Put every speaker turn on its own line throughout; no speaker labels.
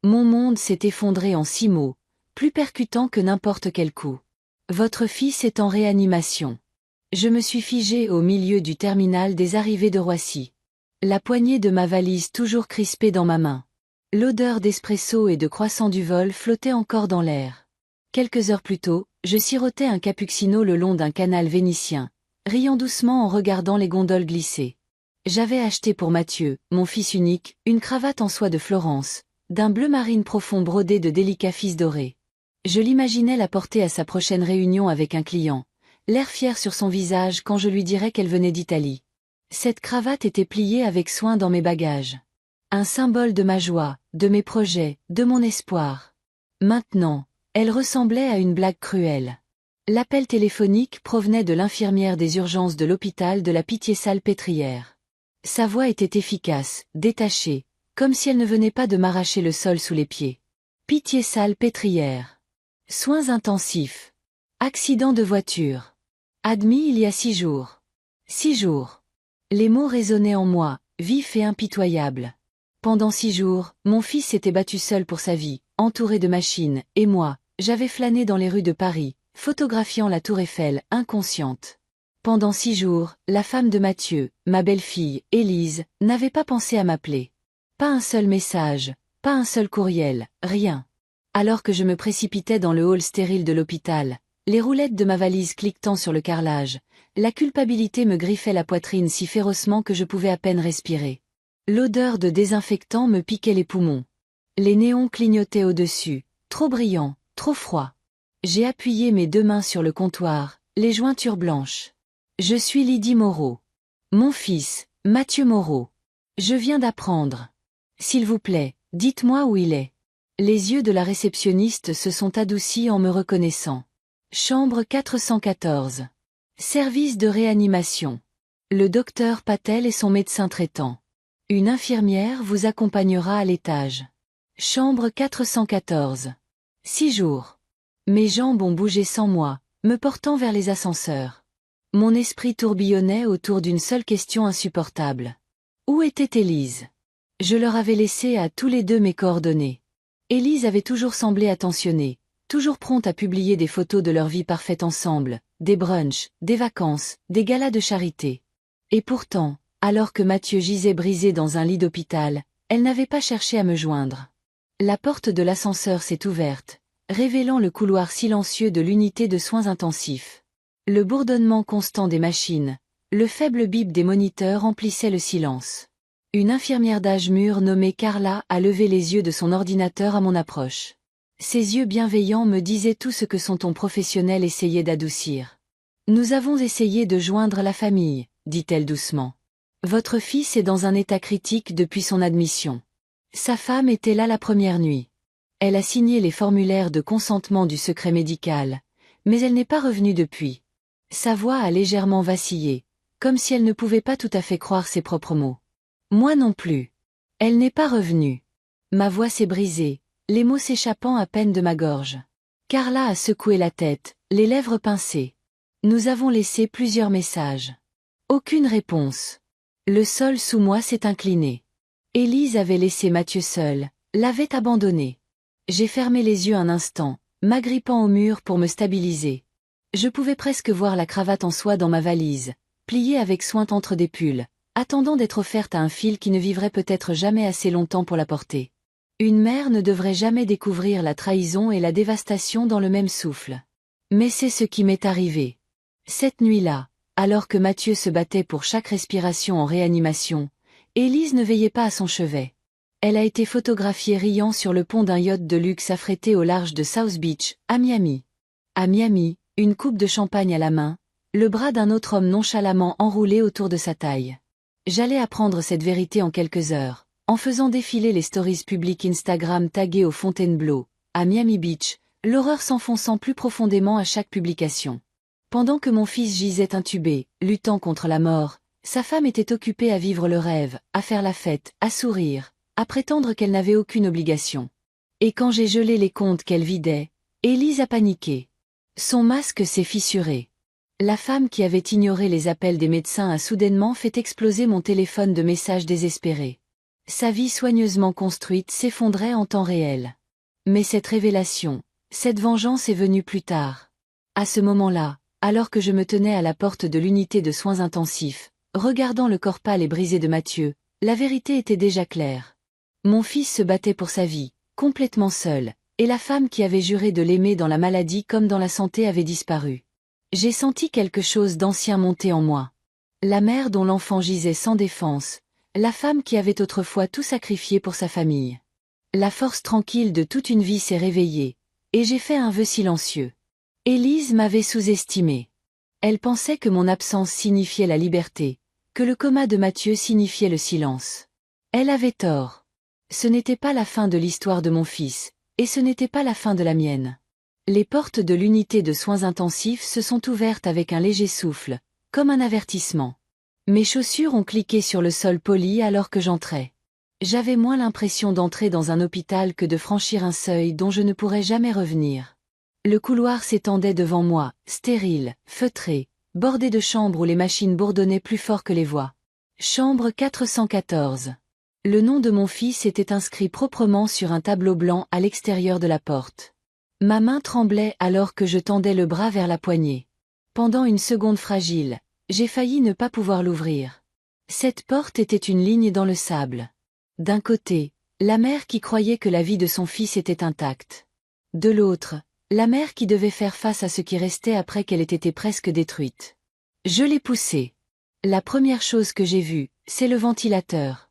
Mon monde s'est effondré en 6 mots, plus percutant que n'importe quel coup. Votre fils est en réanimation. Je me suis figé au milieu du terminal des arrivées de Roissy. La poignée de ma valise toujours crispée dans ma main. L'odeur d'espresso et de croissant du vol flottait encore dans l'air. Quelques heures plus tôt, je sirotais un cappuccino le long d'un canal vénitien, riant doucement en regardant les gondoles glisser. J'avais acheté pour Mathieu, mon fils unique, une cravate en soie de Florence, d'un bleu marine profond brodé de délicats fils dorés. Je l'imaginais la porter à sa prochaine réunion avec un client, l'air fier sur son visage quand je lui dirais qu'elle venait d'Italie. Cette cravate était pliée avec soin dans mes bagages. Un symbole de ma joie, de mes projets, de mon espoir. Maintenant, elle ressemblait à une blague cruelle. L'appel téléphonique provenait de l'infirmière des urgences de l'hôpital de la Pitié-Salpêtrière. Sa voix était efficace, détachée, comme si elle ne venait pas de m'arracher le sol sous les pieds. Pitié-Salpêtrière. Soins intensifs. Accident de voiture. Admis il y a 6 jours. 6 jours. Les mots résonnaient en moi, vifs et impitoyables. Pendant 6 jours, mon fils s'était battu seul pour sa vie, entouré de machines, et moi, j'avais flâné dans les rues de Paris, photographiant la tour Eiffel, inconsciente. Pendant 6 jours, la femme de Mathieu, ma belle-fille, Élise, n'avait pas pensé à m'appeler. Pas un seul message, pas un seul courriel, rien. Alors que je me précipitais dans le hall stérile de l'hôpital, les roulettes de ma valise cliquetant sur le carrelage, la culpabilité me griffait la poitrine si férocement que je pouvais à peine respirer. L'odeur de désinfectant me piquait les poumons. Les néons clignotaient au-dessus, trop brillants, trop froids. J'ai appuyé mes 2 mains sur le comptoir, les jointures blanches. Je suis Lydie Moreau. Mon fils, Mathieu Moreau. Je viens d'apprendre. S'il vous plaît, dites-moi où il est. Les yeux de la réceptionniste se sont adoucis en me reconnaissant. Chambre 414. Service de réanimation. Le docteur Patel et son médecin traitant. Une infirmière vous accompagnera à l'étage. Chambre 414. 6 jours. Mes jambes ont bougé sans moi, me portant vers les ascenseurs. Mon esprit tourbillonnait autour d'une seule question insupportable. Où était Élise? Je leur avais laissé à tous les deux mes coordonnées. Élise avait toujours semblé attentionnée, toujours prompte à publier des photos de leur vie parfaite ensemble, des brunchs, des vacances, des galas de charité. Et pourtant, alors que Mathieu gisait brisé dans un lit d'hôpital, elle n'avait pas cherché à me joindre. La porte de l'ascenseur s'est ouverte, révélant le couloir silencieux de l'unité de soins intensifs. Le bourdonnement constant des machines, le faible bip des moniteurs emplissait le silence. Une infirmière d'âge mûr nommée Carla a levé les yeux de son ordinateur à mon approche. Ses yeux bienveillants me disaient tout ce que son ton professionnel essayait d'adoucir. « Nous avons essayé de joindre la famille », dit-elle doucement. « Votre fils est dans un état critique depuis son admission. Sa femme était là la première nuit. Elle a signé les formulaires de consentement du secret médical, mais elle n'est pas revenue depuis. » Sa voix a légèrement vacillé, comme si elle ne pouvait pas tout à fait croire ses propres mots. Moi non plus. Elle n'est pas revenue. Ma voix s'est brisée, les mots s'échappant à peine de ma gorge. Carla a secoué la tête, les lèvres pincées. Nous avons laissé plusieurs messages. Aucune réponse. Le sol sous moi s'est incliné. Élise avait laissé Mathieu seul, l'avait abandonné. J'ai fermé les yeux un instant, m'agrippant au mur pour me stabiliser. Je pouvais presque voir la cravate en soie dans ma valise, pliée avec soin entre des pulls, attendant d'être offerte à un fil qui ne vivrait peut-être jamais assez longtemps pour la porter. Une mère ne devrait jamais découvrir la trahison et la dévastation dans le même souffle. Mais c'est ce qui m'est arrivé. Cette nuit-là, alors que Mathieu se battait pour chaque respiration en réanimation, Élise ne veillait pas à son chevet. Elle a été photographiée riant sur le pont d'un yacht de luxe affrété au large de South Beach, à Miami. À Miami, une coupe de champagne à la main, le bras d'un autre homme nonchalamment enroulé autour de sa taille. J'allais apprendre cette vérité en quelques heures, en faisant défiler les stories publiques Instagram taguées au Fontainebleau, à Miami Beach, l'horreur s'enfonçant plus profondément à chaque publication. Pendant que mon fils gisait intubé, luttant contre la mort, sa femme était occupée à vivre le rêve, à faire la fête, à sourire, à prétendre qu'elle n'avait aucune obligation. Et quand j'ai gelé les comptes qu'elle vidait, Élise a paniqué. Son masque s'est fissuré. La femme qui avait ignoré les appels des médecins a soudainement fait exploser mon téléphone de messages désespérés. Sa vie soigneusement construite s'effondrait en temps réel. Mais cette révélation, cette vengeance est venue plus tard. À ce moment-là, alors que je me tenais à la porte de l'unité de soins intensifs, regardant le corps pâle et brisé de Mathieu, la vérité était déjà claire. Mon fils se battait pour sa vie, complètement seul, et la femme qui avait juré de l'aimer dans la maladie comme dans la santé avait disparu. J'ai senti quelque chose d'ancien monter en moi. La mère dont l'enfant gisait sans défense, la femme qui avait autrefois tout sacrifié pour sa famille. La force tranquille de toute une vie s'est réveillée, et j'ai fait un vœu silencieux. Élise m'avait sous-estimé. Elle pensait que mon absence signifiait la liberté, que le coma de Mathieu signifiait le silence. Elle avait tort. Ce n'était pas la fin de l'histoire de mon fils, et ce n'était pas la fin de la mienne. Les portes de l'unité de soins intensifs se sont ouvertes avec un léger souffle, comme un avertissement. Mes chaussures ont cliqué sur le sol poli alors que j'entrais. J'avais moins l'impression d'entrer dans un hôpital que de franchir un seuil dont je ne pourrais jamais revenir. Le couloir s'étendait devant moi, stérile, feutré, bordé de chambres où les machines bourdonnaient plus fort que les voix. Chambre 414. Le nom de mon fils était inscrit proprement sur un tableau blanc à l'extérieur de la porte. Ma main tremblait alors que je tendais le bras vers la poignée. Pendant une seconde fragile, j'ai failli ne pas pouvoir l'ouvrir. Cette porte était une ligne dans le sable. D'un côté, la mère qui croyait que la vie de son fils était intacte. De l'autre, la mère qui devait faire face à ce qui restait après qu'elle ait été presque détruite. Je l'ai poussée. La première chose que j'ai vue, c'est le ventilateur.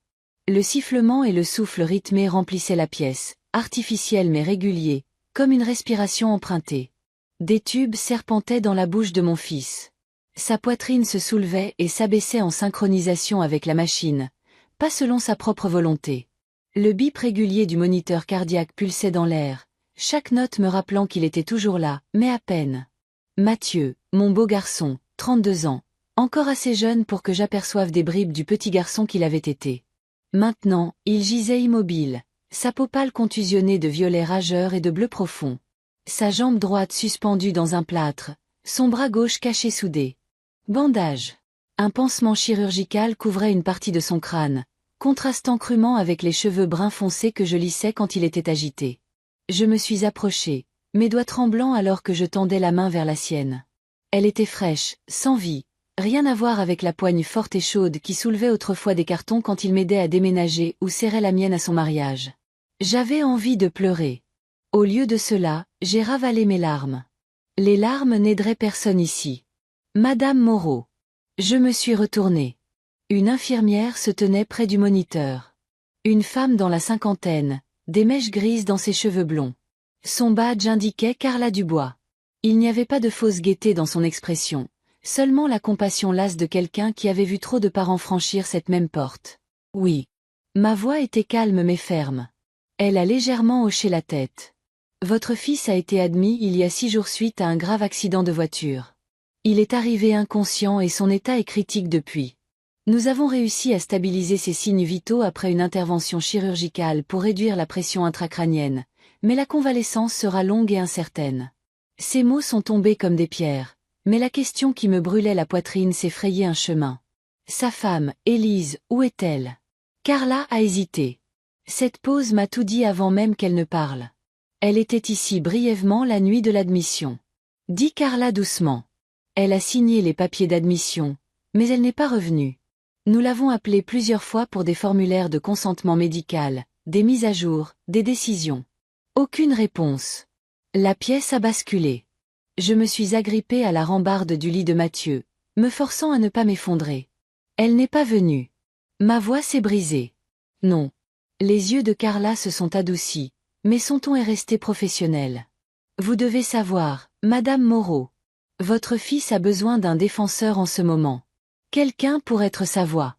Le sifflement et le souffle rythmé remplissaient la pièce, artificiel mais régulier, comme une respiration empruntée. Des tubes serpentaient dans la bouche de mon fils. Sa poitrine se soulevait et s'abaissait en synchronisation avec la machine, pas selon sa propre volonté. Le bip régulier du moniteur cardiaque pulsait dans l'air, chaque note me rappelant qu'il était toujours là, mais à peine. Mathieu, mon beau garçon, 32 ans, encore assez jeune pour que j'aperçoive des bribes du petit garçon qu'il avait été. Maintenant, il gisait immobile, sa peau pâle contusionnée de violet rageur et de bleu profond. Sa jambe droite suspendue dans un plâtre, son bras gauche caché sous des bandages. Un pansement chirurgical couvrait une partie de son crâne, contrastant crûment avec les cheveux bruns foncés que je lissais quand il était agité. Je me suis approchée, mes doigts tremblants alors que je tendais la main vers la sienne. Elle était fraîche, sans vie, rien à voir avec la poigne forte et chaude qui soulevait autrefois des cartons quand il m'aidait à déménager ou serrait la mienne à son mariage. J'avais envie de pleurer. Au lieu de cela, j'ai ravalé mes larmes. Les larmes n'aideraient personne ici. Madame Moreau. Je me suis retournée. Une infirmière se tenait près du moniteur. Une femme dans la cinquantaine, des mèches grises dans ses cheveux blonds. Son badge indiquait Carla Dubois. Il n'y avait pas de fausse gaieté dans son expression, seulement la compassion lasse de quelqu'un qui avait vu trop de parents franchir cette même porte. Oui. Ma voix était calme mais ferme. Elle a légèrement hoché la tête. Votre fils a été admis il y a 6 jours suite à un grave accident de voiture. Il est arrivé inconscient et son état est critique depuis. Nous avons réussi à stabiliser ses signes vitaux après une intervention chirurgicale pour réduire la pression intracrânienne, mais la convalescence sera longue et incertaine. Ces mots sont tombés comme des pierres, mais la question qui me brûlait la poitrine s'est frayé un chemin. Sa femme, Élise, où est-elle? Carla a hésité. Cette pause m'a tout dit avant même qu'elle ne parle. Elle était ici brièvement la nuit de l'admission. Dit Carla doucement. Elle a signé les papiers d'admission, mais elle n'est pas revenue. Nous l'avons appelée plusieurs fois pour des formulaires de consentement médical, des mises à jour, des décisions. Aucune réponse. La pièce a basculé. Je me suis agrippée à la rambarde du lit de Mathieu, me forçant à ne pas m'effondrer. Elle n'est pas venue. Ma voix s'est brisée. Non. Les yeux de Carla se sont adoucis, mais son ton est resté professionnel. Vous devez savoir, Madame Moreau. Votre fils a besoin d'un défenseur en ce moment. Quelqu'un pour être sa voix.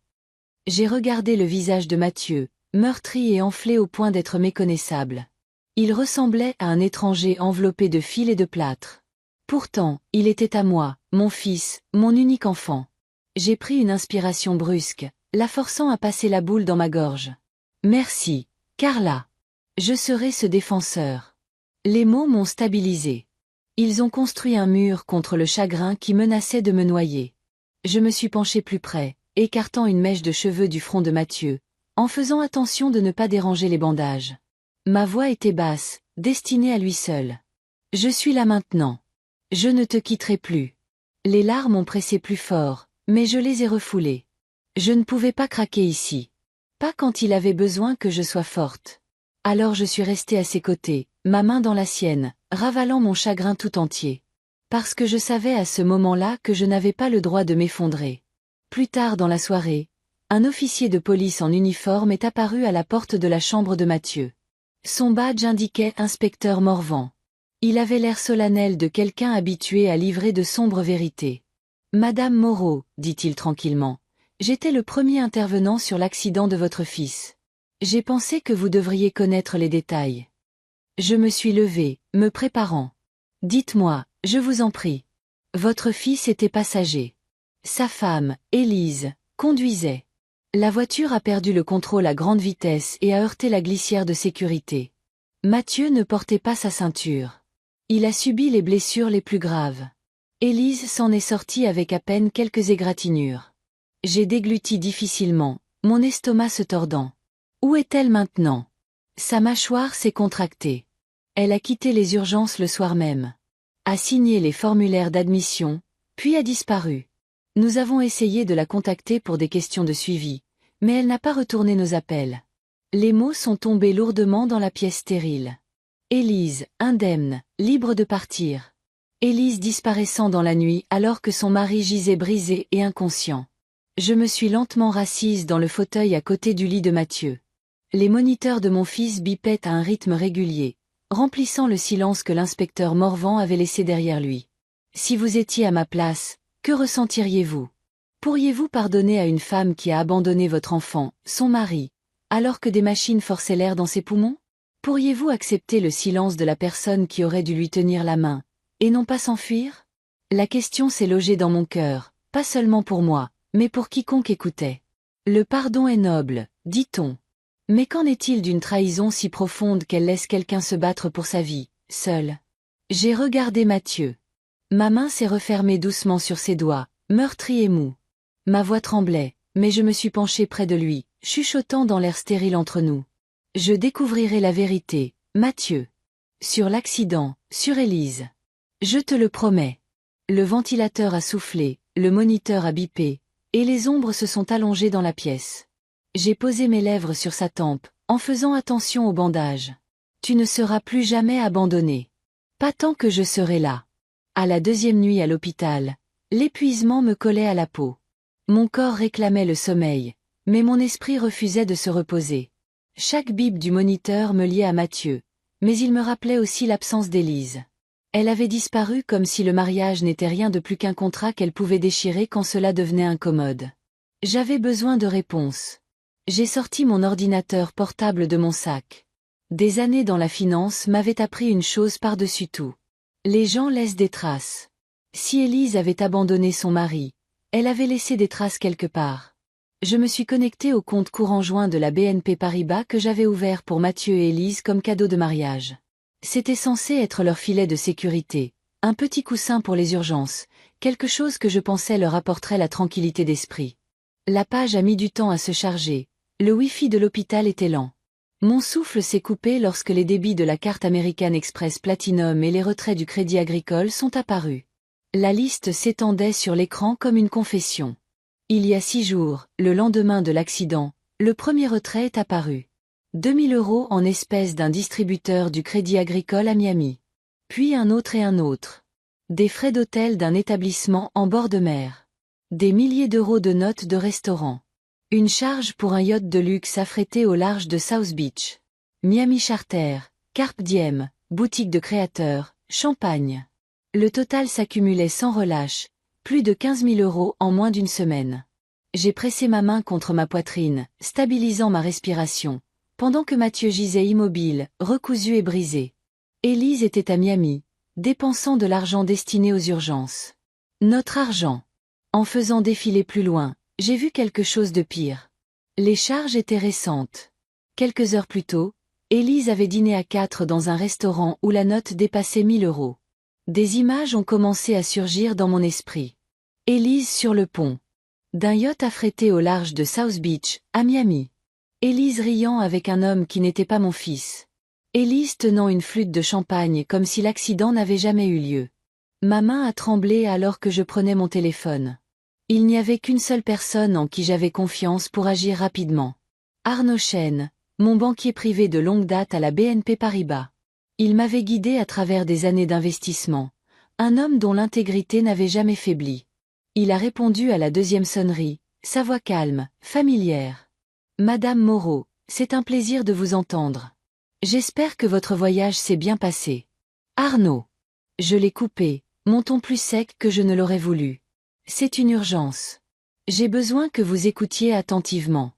J'ai regardé le visage de Mathieu, meurtri et enflé au point d'être méconnaissable. Il ressemblait à un étranger enveloppé de fil et de plâtre. Pourtant, il était à moi, mon fils, mon unique enfant. J'ai pris une inspiration brusque, la forçant à passer la boule dans ma gorge. Merci, Carla. Je serai ce défenseur. Les mots m'ont stabilisé. Ils ont construit un mur contre le chagrin qui menaçait de me noyer. Je me suis penchée plus près, écartant une mèche de cheveux du front de Mathieu, en faisant attention de ne pas déranger les bandages. Ma voix était basse, destinée à lui seul. Je suis là maintenant. Je ne te quitterai plus. Les larmes ont pressé plus fort, mais je les ai refoulées. Je ne pouvais pas craquer ici. Pas quand il avait besoin que je sois forte. Alors je suis restée à ses côtés, ma main dans la sienne, ravalant mon chagrin tout entier. Parce que je savais à ce moment-là que je n'avais pas le droit de m'effondrer. Plus tard dans la soirée, un officier de police en uniforme est apparu à la porte de la chambre de Mathieu. Son badge indiquait inspecteur Morvan. Il avait l'air solennel de quelqu'un habitué à livrer de sombres vérités. Madame Moreau, dit-il tranquillement, j'étais le premier intervenant sur l'accident de votre fils. J'ai pensé que vous devriez connaître les détails. Je me suis levée, me préparant. Dites-moi, je vous en prie. Votre fils était passager. Sa femme, Élise, conduisait. La voiture a perdu le contrôle à grande vitesse et a heurté la glissière de sécurité. Mathieu ne portait pas sa ceinture. Il a subi les blessures les plus graves. Élise s'en est sortie avec à peine quelques égratignures. J'ai dégluti difficilement, mon estomac se tordant. Où est-elle maintenant? Sa mâchoire s'est contractée. Elle a quitté les urgences le soir même. A signé les formulaires d'admission, puis a disparu. Nous avons essayé de la contacter pour des questions de suivi, mais elle n'a pas retourné nos appels. Les mots sont tombés lourdement dans la pièce stérile. Élise, indemne, libre de partir. Élise disparaissant dans la nuit alors que son mari gisait brisé et inconscient. Je me suis lentement rassise dans le fauteuil à côté du lit de Mathieu. Les moniteurs de mon fils bipaient à un rythme régulier, remplissant le silence que l'inspecteur Morvan avait laissé derrière lui. Si vous étiez à ma place, que ressentiriez-vous? Pourriez-vous pardonner à une femme qui a abandonné votre enfant, son mari, alors que des machines forçaient l'air dans ses poumons? Pourriez-vous accepter le silence de la personne qui aurait dû lui tenir la main, et non pas s'enfuir? La question s'est logée dans mon cœur, pas seulement pour moi, mais pour quiconque écoutait. Le pardon est noble, dit-on. Mais qu'en est-il d'une trahison si profonde qu'elle laisse quelqu'un se battre pour sa vie, seul? J'ai regardé Mathieu. Ma main s'est refermée doucement sur ses doigts, meurtri et mou. Ma voix tremblait, mais je me suis penchée près de lui, chuchotant dans l'air stérile entre nous. Je découvrirai la vérité, Mathieu. Sur l'accident, sur Élise. Je te le promets. Le ventilateur a soufflé, le moniteur a bipé, et les ombres se sont allongées dans la pièce. J'ai posé mes lèvres sur sa tempe, en faisant attention au bandage. Tu ne seras plus jamais abandonné. Pas tant que je serai là. À la deuxième nuit à l'hôpital, l'épuisement me collait à la peau. Mon corps réclamait le sommeil, mais mon esprit refusait de se reposer. Chaque bip du moniteur me liait à Mathieu, mais il me rappelait aussi l'absence d'Élise. Elle avait disparu comme si le mariage n'était rien de plus qu'un contrat qu'elle pouvait déchirer quand cela devenait incommode. J'avais besoin de réponses. J'ai sorti mon ordinateur portable de mon sac. Des années dans la finance m'avaient appris une chose par-dessus tout. Les gens laissent des traces. Si Élise avait abandonné son mari, elle avait laissé des traces quelque part. Je me suis connectée au compte courant joint de la BNP Paribas que j'avais ouvert pour Mathieu et Élise comme cadeau de mariage. C'était censé être leur filet de sécurité, un petit coussin pour les urgences, quelque chose que je pensais leur apporterait la tranquillité d'esprit. La page a mis du temps à se charger. Le Wi-Fi de l'hôpital était lent. Mon souffle s'est coupé lorsque les débits de la carte American Express Platinum et les retraits du Crédit Agricole sont apparus. La liste s'étendait sur l'écran comme une confession. Il y a 6 jours, le lendemain de l'accident, le premier retrait est apparu. 2000 € en espèces d'un distributeur du Crédit Agricole à Miami. Puis un autre et un autre. Des frais d'hôtel d'un établissement en bord de mer. Des milliers d'euros de notes de restaurant. Une charge pour un yacht de luxe affrété au large de South Beach. Miami Charter, Carpe Diem, boutique de créateurs, champagne. Le total s'accumulait sans relâche, plus de 15 000 € en moins d'une semaine. J'ai pressé ma main contre ma poitrine, stabilisant ma respiration, pendant que Mathieu gisait immobile, recousu et brisé. Élise était à Miami, dépensant de l'argent destiné aux urgences. Notre argent. En faisant défiler plus loin, j'ai vu quelque chose de pire. Les charges étaient récentes. Quelques heures plus tôt, Élise avait dîné à 4 dans un restaurant où la note dépassait 1000 €. Des images ont commencé à surgir dans mon esprit. Élise sur le pont. D'un yacht affrété au large de South Beach, à Miami. Élise riant avec un homme qui n'était pas mon fils. Élise tenant une flûte de champagne comme si l'accident n'avait jamais eu lieu. Ma main a tremblé alors que je prenais mon téléphone. Il n'y avait qu'une seule personne en qui j'avais confiance pour agir rapidement. Arnaud Chêne, mon banquier privé de longue date à la BNP Paribas. Il m'avait guidé à travers des années d'investissement. Un homme dont l'intégrité n'avait jamais faibli. Il a répondu à la deuxième sonnerie, sa voix calme, familière. Madame Moreau, c'est un plaisir de vous entendre. J'espère que votre voyage s'est bien passé. Arnaud. Je l'ai coupé, mon ton plus sec que je ne l'aurais voulu. C'est une urgence. J'ai besoin que vous écoutiez attentivement.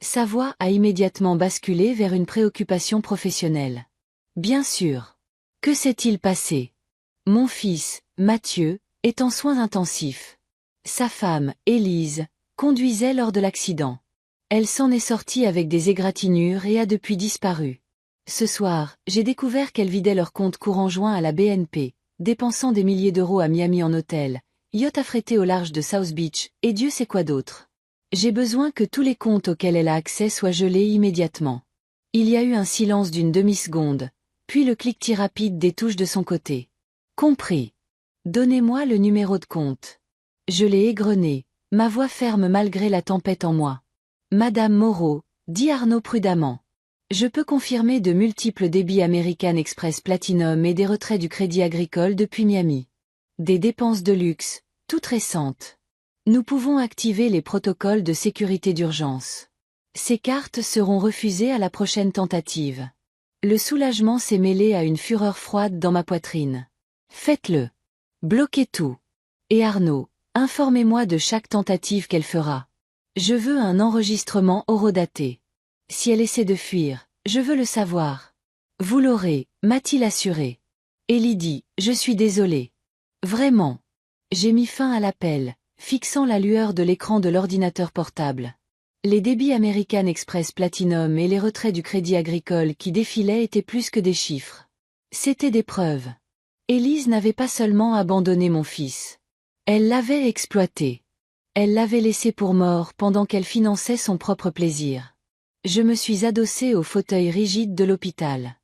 Sa voix a immédiatement basculé vers une préoccupation professionnelle. Bien sûr. Que s'est-il passé? Mon fils, Mathieu, est en soins intensifs. Sa femme, Élise, conduisait lors de l'accident. Elle s'en est sortie avec des égratignures et a depuis disparu. Ce soir, j'ai découvert qu'elle vidait leur compte courant joint à la BNP, dépensant des milliers d'euros à Miami en hôtel, yacht affrété au large de South Beach, et Dieu sait quoi d'autre. J'ai besoin que tous les comptes auxquels elle a accès soient gelés immédiatement. Il y a eu un silence d'une demi-seconde, puis le cliquetis rapide des touches de son côté. Compris. Donnez-moi le numéro de compte. Je l'ai égrené, ma voix ferme malgré la tempête en moi. Madame Moreau, dit Arnaud prudemment. Je peux confirmer de multiples débits American Express Platinum et des retraits du Crédit Agricole depuis Miami. Des dépenses de luxe, toutes récentes. Nous pouvons activer les protocoles de sécurité d'urgence. Ces cartes seront refusées à la prochaine tentative. Le soulagement s'est mêlé à une fureur froide dans ma poitrine. Faites-le. Bloquez tout. Et Arnaud, informez-moi de chaque tentative qu'elle fera. Je veux un enregistrement horodaté. Si elle essaie de fuir, je veux le savoir. Vous l'aurez, m'a-t-il assuré. Élie dit, je suis désolé. Vraiment. J'ai mis fin à l'appel, fixant la lueur de l'écran de l'ordinateur portable. Les débits American Express Platinum et les retraits du Crédit Agricole qui défilaient étaient plus que des chiffres. C'étaient des preuves. Élise n'avait pas seulement abandonné mon fils. Elle l'avait exploité. Elle l'avait laissé pour mort pendant qu'elle finançait son propre plaisir. Je me suis adossé au fauteuil rigide de l'hôpital.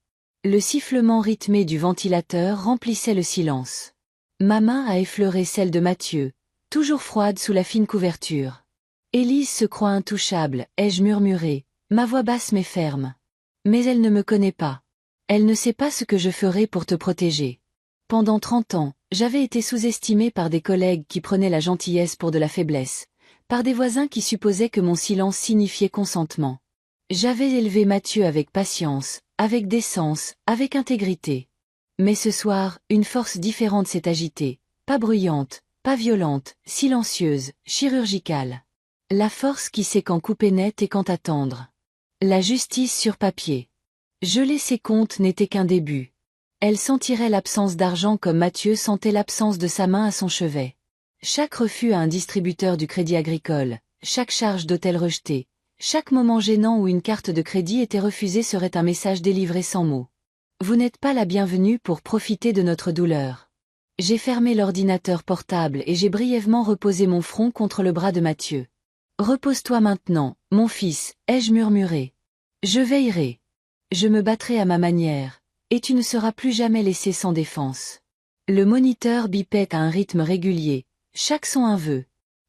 Le sifflement rythmé du ventilateur remplissait le silence. Ma main a effleuré celle de Mathieu, toujours froide sous la fine couverture. Élise se croit intouchable, ai-je murmuré, ma voix basse mais ferme. Mais elle ne me connaît pas. Elle ne sait pas ce que je ferai pour te protéger. Pendant 30 ans, j'avais été sous-estimée par des collègues qui prenaient la gentillesse pour de la faiblesse, par des voisins qui supposaient que mon silence signifiait consentement. J'avais élevé Mathieu avec patience, avec décence, avec intégrité. Mais ce soir, une force différente s'est agitée, pas bruyante, pas violente, silencieuse, chirurgicale. La force qui sait quand couper net et quand attendre. La justice sur papier. Geler ses comptes n'était qu'un début. Elle sentirait l'absence d'argent comme Mathieu sentait l'absence de sa main à son chevet. Chaque refus à un distributeur du Crédit Agricole, chaque charge d'hôtel rejetée, chaque moment gênant où une carte de crédit était refusée serait un message délivré sans mots. Vous n'êtes pas la bienvenue pour profiter de notre douleur. J'ai fermé l'ordinateur portable et j'ai brièvement reposé mon front contre le bras de Mathieu. Repose-toi maintenant, mon fils, ai-je murmuré. Je veillerai. Je me battrai à ma manière, et tu ne seras plus jamais laissé sans défense. Le moniteur bipait à un rythme régulier, chaque son un vœu.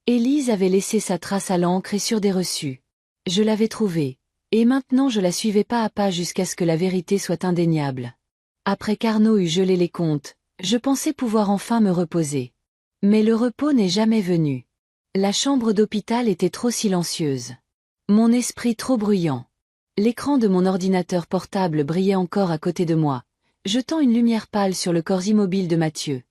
Élise avait laissé sa trace à l'encre et sur des reçus. Je l'avais trouvée, et maintenant je la suivais pas à pas jusqu'à ce que la vérité soit indéniable. Après qu'Arnaud eut gelé les comptes, je pensais pouvoir enfin me reposer. Mais le repos n'est jamais venu. La chambre d'hôpital était trop silencieuse. Mon esprit trop bruyant. L'écran de mon ordinateur portable brillait encore à côté de moi, jetant une lumière pâle sur le corps immobile de Mathieu.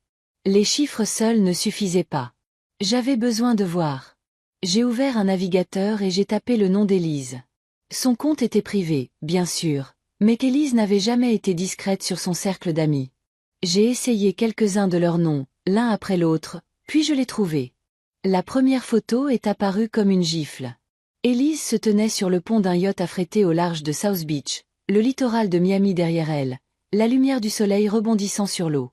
Les chiffres seuls ne suffisaient pas. J'avais besoin de voir. J'ai ouvert un navigateur et j'ai tapé le nom d'Élise. Son compte était privé, bien sûr, mais qu'Élise n'avait jamais été discrète sur son cercle d'amis. J'ai essayé quelques-uns de leurs noms, l'un après l'autre, puis je l'ai trouvé. La première photo est apparue comme une gifle. Élise se tenait sur le pont d'un yacht affrété au large de South Beach, le littoral de Miami derrière elle, la lumière du soleil rebondissant sur l'eau.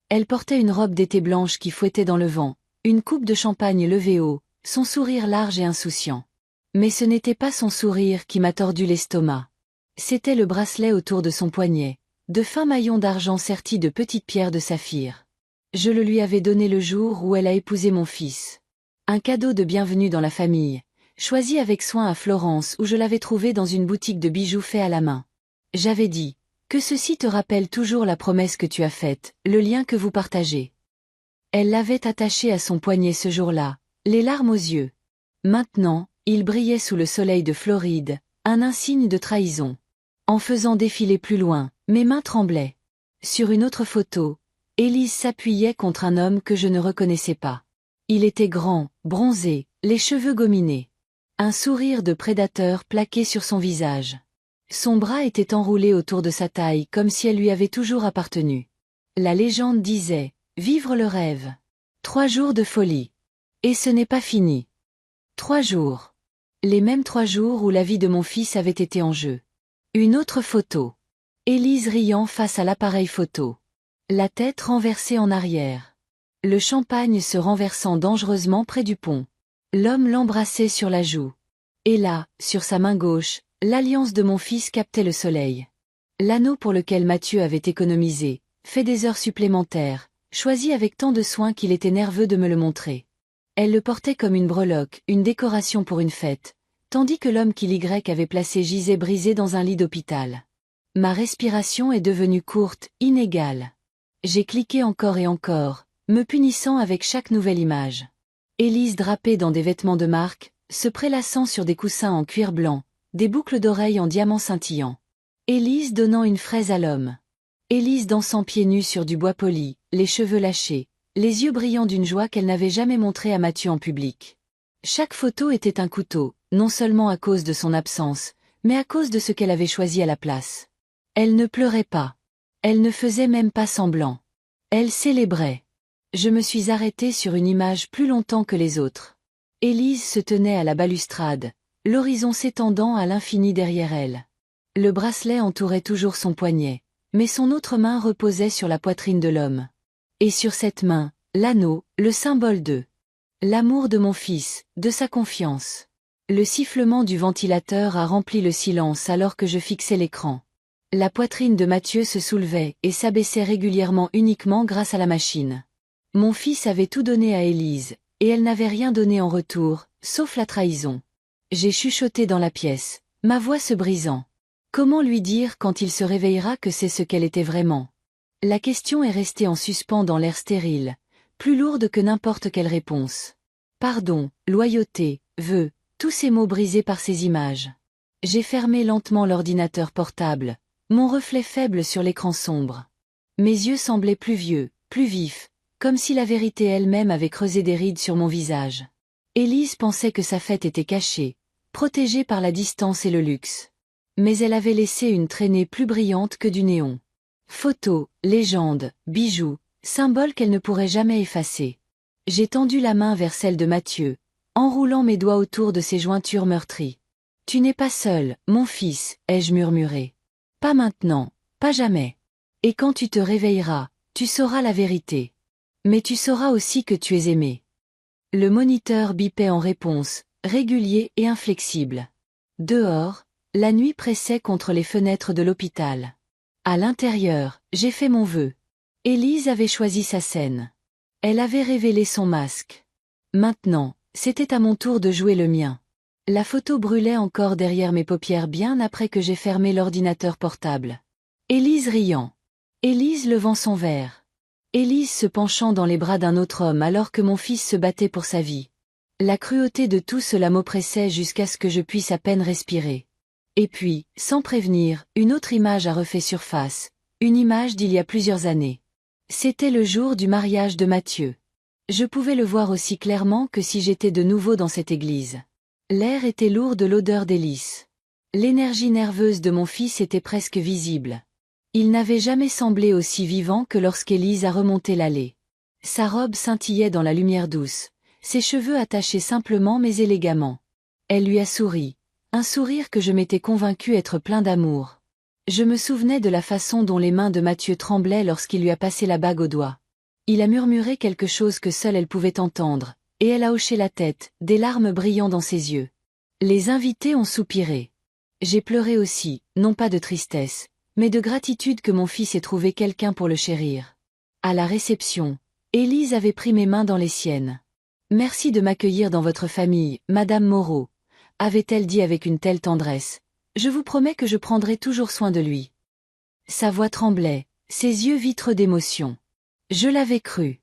Elle portait une robe d'été blanche qui fouettait dans le vent, une coupe de champagne levée haut, son sourire large et insouciant. Mais ce n'était pas son sourire qui m'a tordu l'estomac. C'était le bracelet autour de son poignet, de fins maillons d'argent sertis de petites pierres de saphir. Je le lui avais donné le jour où elle a épousé mon fils. Un cadeau de bienvenue dans la famille, choisi avec soin à Florence où je l'avais trouvé dans une boutique de bijoux faits à la main. J'avais dit, que ceci te rappelle toujours la promesse que tu as faite, le lien que vous partagez. Elle l'avait attaché à son poignet ce jour-là, les larmes aux yeux. Maintenant, il brillait sous le soleil de Floride, un insigne de trahison. En faisant défiler plus loin, mes mains tremblaient. Sur une autre photo, Élise s'appuyait contre un homme que je ne reconnaissais pas. Il était grand, bronzé, les cheveux gominés. Un sourire de prédateur plaqué sur son visage. Son bras était enroulé autour de sa taille comme si elle lui avait toujours appartenu. La légende disait, vivre le rêve. 3 jours de folie. Et ce n'est pas fini. 3 jours. Les mêmes 3 jours où la vie de mon fils avait été en jeu. Une autre photo. Élise riant face à l'appareil photo. La tête renversée en arrière. Le champagne se renversant dangereusement près du pont. L'homme l'embrassait sur la joue. Et là, sur sa main gauche, l'alliance de mon fils captait le soleil. L'anneau pour lequel Mathieu avait économisé, fait des heures supplémentaires, choisi avec tant de soin qu'il était nerveux de me le montrer. Elle le portait comme une breloque, une décoration pour une fête, tandis que l'homme qu'il Y avait placé gisait brisé dans un lit d'hôpital. Ma respiration est devenue courte, inégale. J'ai cliqué encore et encore, me punissant avec chaque nouvelle image. Élise drapée dans des vêtements de marque, se prélassant sur des coussins en cuir blanc, des boucles d'oreilles en diamants scintillants. Élise donnant une fraise à l'homme. Élise dansant pieds nus sur du bois poli, les cheveux lâchés, les yeux brillants d'une joie qu'elle n'avait jamais montrée à Mathieu en public. Chaque photo était un couteau, non seulement à cause de son absence, mais à cause de ce qu'elle avait choisi à la place. Elle ne pleurait pas. Elle ne faisait même pas semblant. Elle célébrait. Je me suis arrêtée sur une image plus longtemps que les autres. Élise se tenait à la balustrade, l'horizon s'étendant à l'infini derrière elle. Le bracelet entourait toujours son poignet, mais son autre main reposait sur la poitrine de l'homme. Et sur cette main, l'anneau, le symbole de l'amour de mon fils, de sa confiance. Le sifflement du ventilateur a rempli le silence alors que je fixais l'écran. La poitrine de Mathieu se soulevait et s'abaissait régulièrement uniquement grâce à la machine. Mon fils avait tout donné à Élise, et elle n'avait rien donné en retour, sauf la trahison. J'ai chuchoté dans la pièce, ma voix se brisant. Comment lui dire quand il se réveillera que c'est ce qu'elle était vraiment? La question est restée en suspens dans l'air stérile, plus lourde que n'importe quelle réponse. Pardon, loyauté, vœux, tous ces mots brisés par ces images. J'ai fermé lentement l'ordinateur portable, mon reflet faible sur l'écran sombre. Mes yeux semblaient plus vieux, plus vifs, comme si la vérité elle-même avait creusé des rides sur mon visage. Élise pensait que sa fête était cachée, protégée par la distance et le luxe. Mais elle avait laissé une traînée plus brillante que du néon. Photos, légendes, bijoux, symboles qu'elle ne pourrait jamais effacer. J'ai tendu la main vers celle de Mathieu, enroulant mes doigts autour de ses jointures meurtries. « Tu n'es pas seul, mon fils, ai-je murmuré. Pas maintenant, pas jamais. Et quand tu te réveilleras, tu sauras la vérité. Mais tu sauras aussi que tu es aimé. » Le moniteur bipait en réponse, régulier et inflexible. Dehors, la nuit pressait contre les fenêtres de l'hôpital. À l'intérieur, j'ai fait mon vœu. Élise avait choisi sa scène. Elle avait révélé son masque. Maintenant, c'était à mon tour de jouer le mien. La photo brûlait encore derrière mes paupières bien après que j'ai fermé l'ordinateur portable. Élise riant. Élise levant son verre. Élise se penchant dans les bras d'un autre homme alors que mon fils se battait pour sa vie. La cruauté de tout cela m'oppressait jusqu'à ce que je puisse à peine respirer. Et puis, sans prévenir, une autre image a refait surface, une image d'il y a plusieurs années. C'était le jour du mariage de Mathieu. Je pouvais le voir aussi clairement que si j'étais de nouveau dans cette église. L'air était lourd de l'odeur d'hélice. L'énergie nerveuse de mon fils était presque visible. Il n'avait jamais semblé aussi vivant que lorsqu'Élise a remonté l'allée. Sa robe scintillait dans la lumière douce, ses cheveux attachés simplement mais élégamment. Elle lui a souri, un sourire que je m'étais convaincu être plein d'amour. Je me souvenais de la façon dont les mains de Mathieu tremblaient lorsqu'il lui a passé la bague au doigt. Il a murmuré quelque chose que seule elle pouvait entendre, et elle a hoché la tête, des larmes brillant dans ses yeux. Les invités ont soupiré. J'ai pleuré aussi, non pas de tristesse, mais de gratitude que mon fils ait trouvé quelqu'un pour le chérir. À la réception, Élise avait pris mes mains dans les siennes. Merci de m'accueillir dans votre famille, Madame Moreau, avait-elle dit avec une telle tendresse. Je vous promets que je prendrai toujours soin de lui. Sa voix tremblait, ses yeux vitreux d'émotion. Je l'avais cru.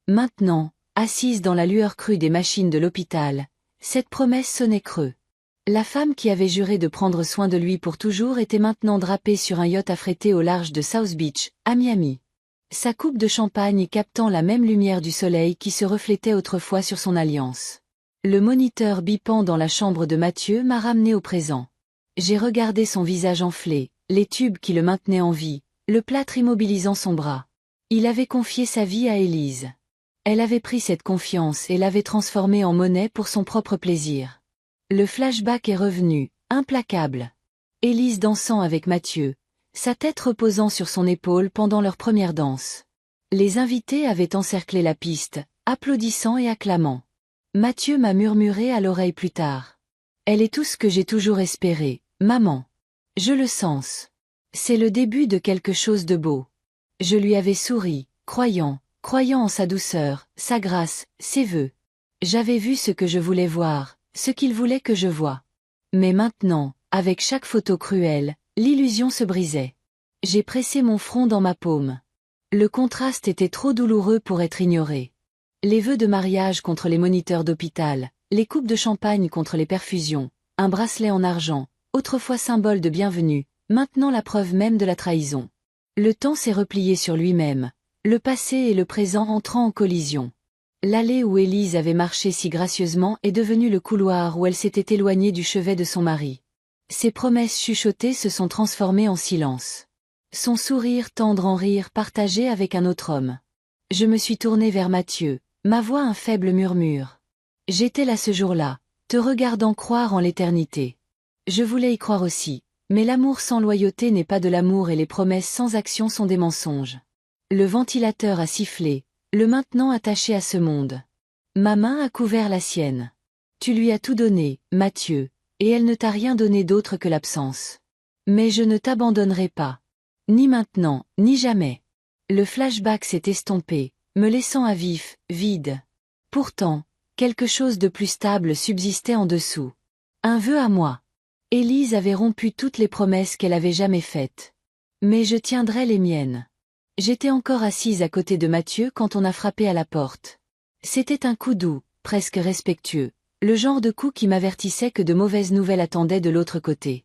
Maintenant, assise dans la lueur crue des machines de l'hôpital, cette promesse sonnait creux. La femme qui avait juré de prendre soin de lui pour toujours était maintenant drapée sur un yacht affrété au large de South Beach, à Miami. Sa coupe de champagne captant la même lumière du soleil qui se reflétait autrefois sur son alliance. Le moniteur bipant dans la chambre de Mathieu m'a ramené au présent. J'ai regardé son visage enflé, les tubes qui le maintenaient en vie, le plâtre immobilisant son bras. Il avait confié sa vie à Élise. Elle avait pris cette confiance et l'avait transformée en monnaie pour son propre plaisir. Le flashback est revenu, implacable. Élise dansant avec Mathieu, sa tête reposant sur son épaule pendant leur première danse. Les invités avaient encerclé la piste, applaudissant et acclamant. Mathieu m'a murmuré à l'oreille plus tard. Elle est tout ce que j'ai toujours espéré, maman. Je le sens. C'est le début de quelque chose de beau. Je lui avais souri, croyant en sa douceur, sa grâce, ses vœux. J'avais vu ce que je voulais voir, ce qu'il voulait que je voie. Mais maintenant, avec chaque photo cruelle, l'illusion se brisait. J'ai pressé mon front dans ma paume. Le contraste était trop douloureux pour être ignoré. Les vœux de mariage contre les moniteurs d'hôpital, les coupes de champagne contre les perfusions, un bracelet en argent, autrefois symbole de bienvenue, maintenant la preuve même de la trahison. Le temps s'est replié sur lui-même, le passé et le présent entrant en collision. L'allée où Élise avait marché si gracieusement est devenue le couloir où elle s'était éloignée du chevet de son mari. Ses promesses chuchotées se sont transformées en silence. Son sourire tendre en rire partagé avec un autre homme. Je me suis tournée vers Mathieu, ma voix un faible murmure. J'étais là ce jour-là, te regardant croire en l'éternité. Je voulais y croire aussi, mais l'amour sans loyauté n'est pas de l'amour et les promesses sans action sont des mensonges. Le ventilateur a sifflé, le maintenant attaché à ce monde. Ma main a couvert la sienne. Tu lui as tout donné, Mathieu, et elle ne t'a rien donné d'autre que l'absence. Mais je ne t'abandonnerai pas. Ni maintenant, ni jamais. Le flashback s'est estompé, me laissant à vif, vide. Pourtant, quelque chose de plus stable subsistait en dessous. Un vœu à moi. Élise avait rompu toutes les promesses qu'elle avait jamais faites. Mais je tiendrai les miennes. J'étais encore assise à côté de Mathieu quand on a frappé à la porte. C'était un coup doux, presque respectueux. Le genre de coup qui m'avertissait que de mauvaises nouvelles attendaient de l'autre côté.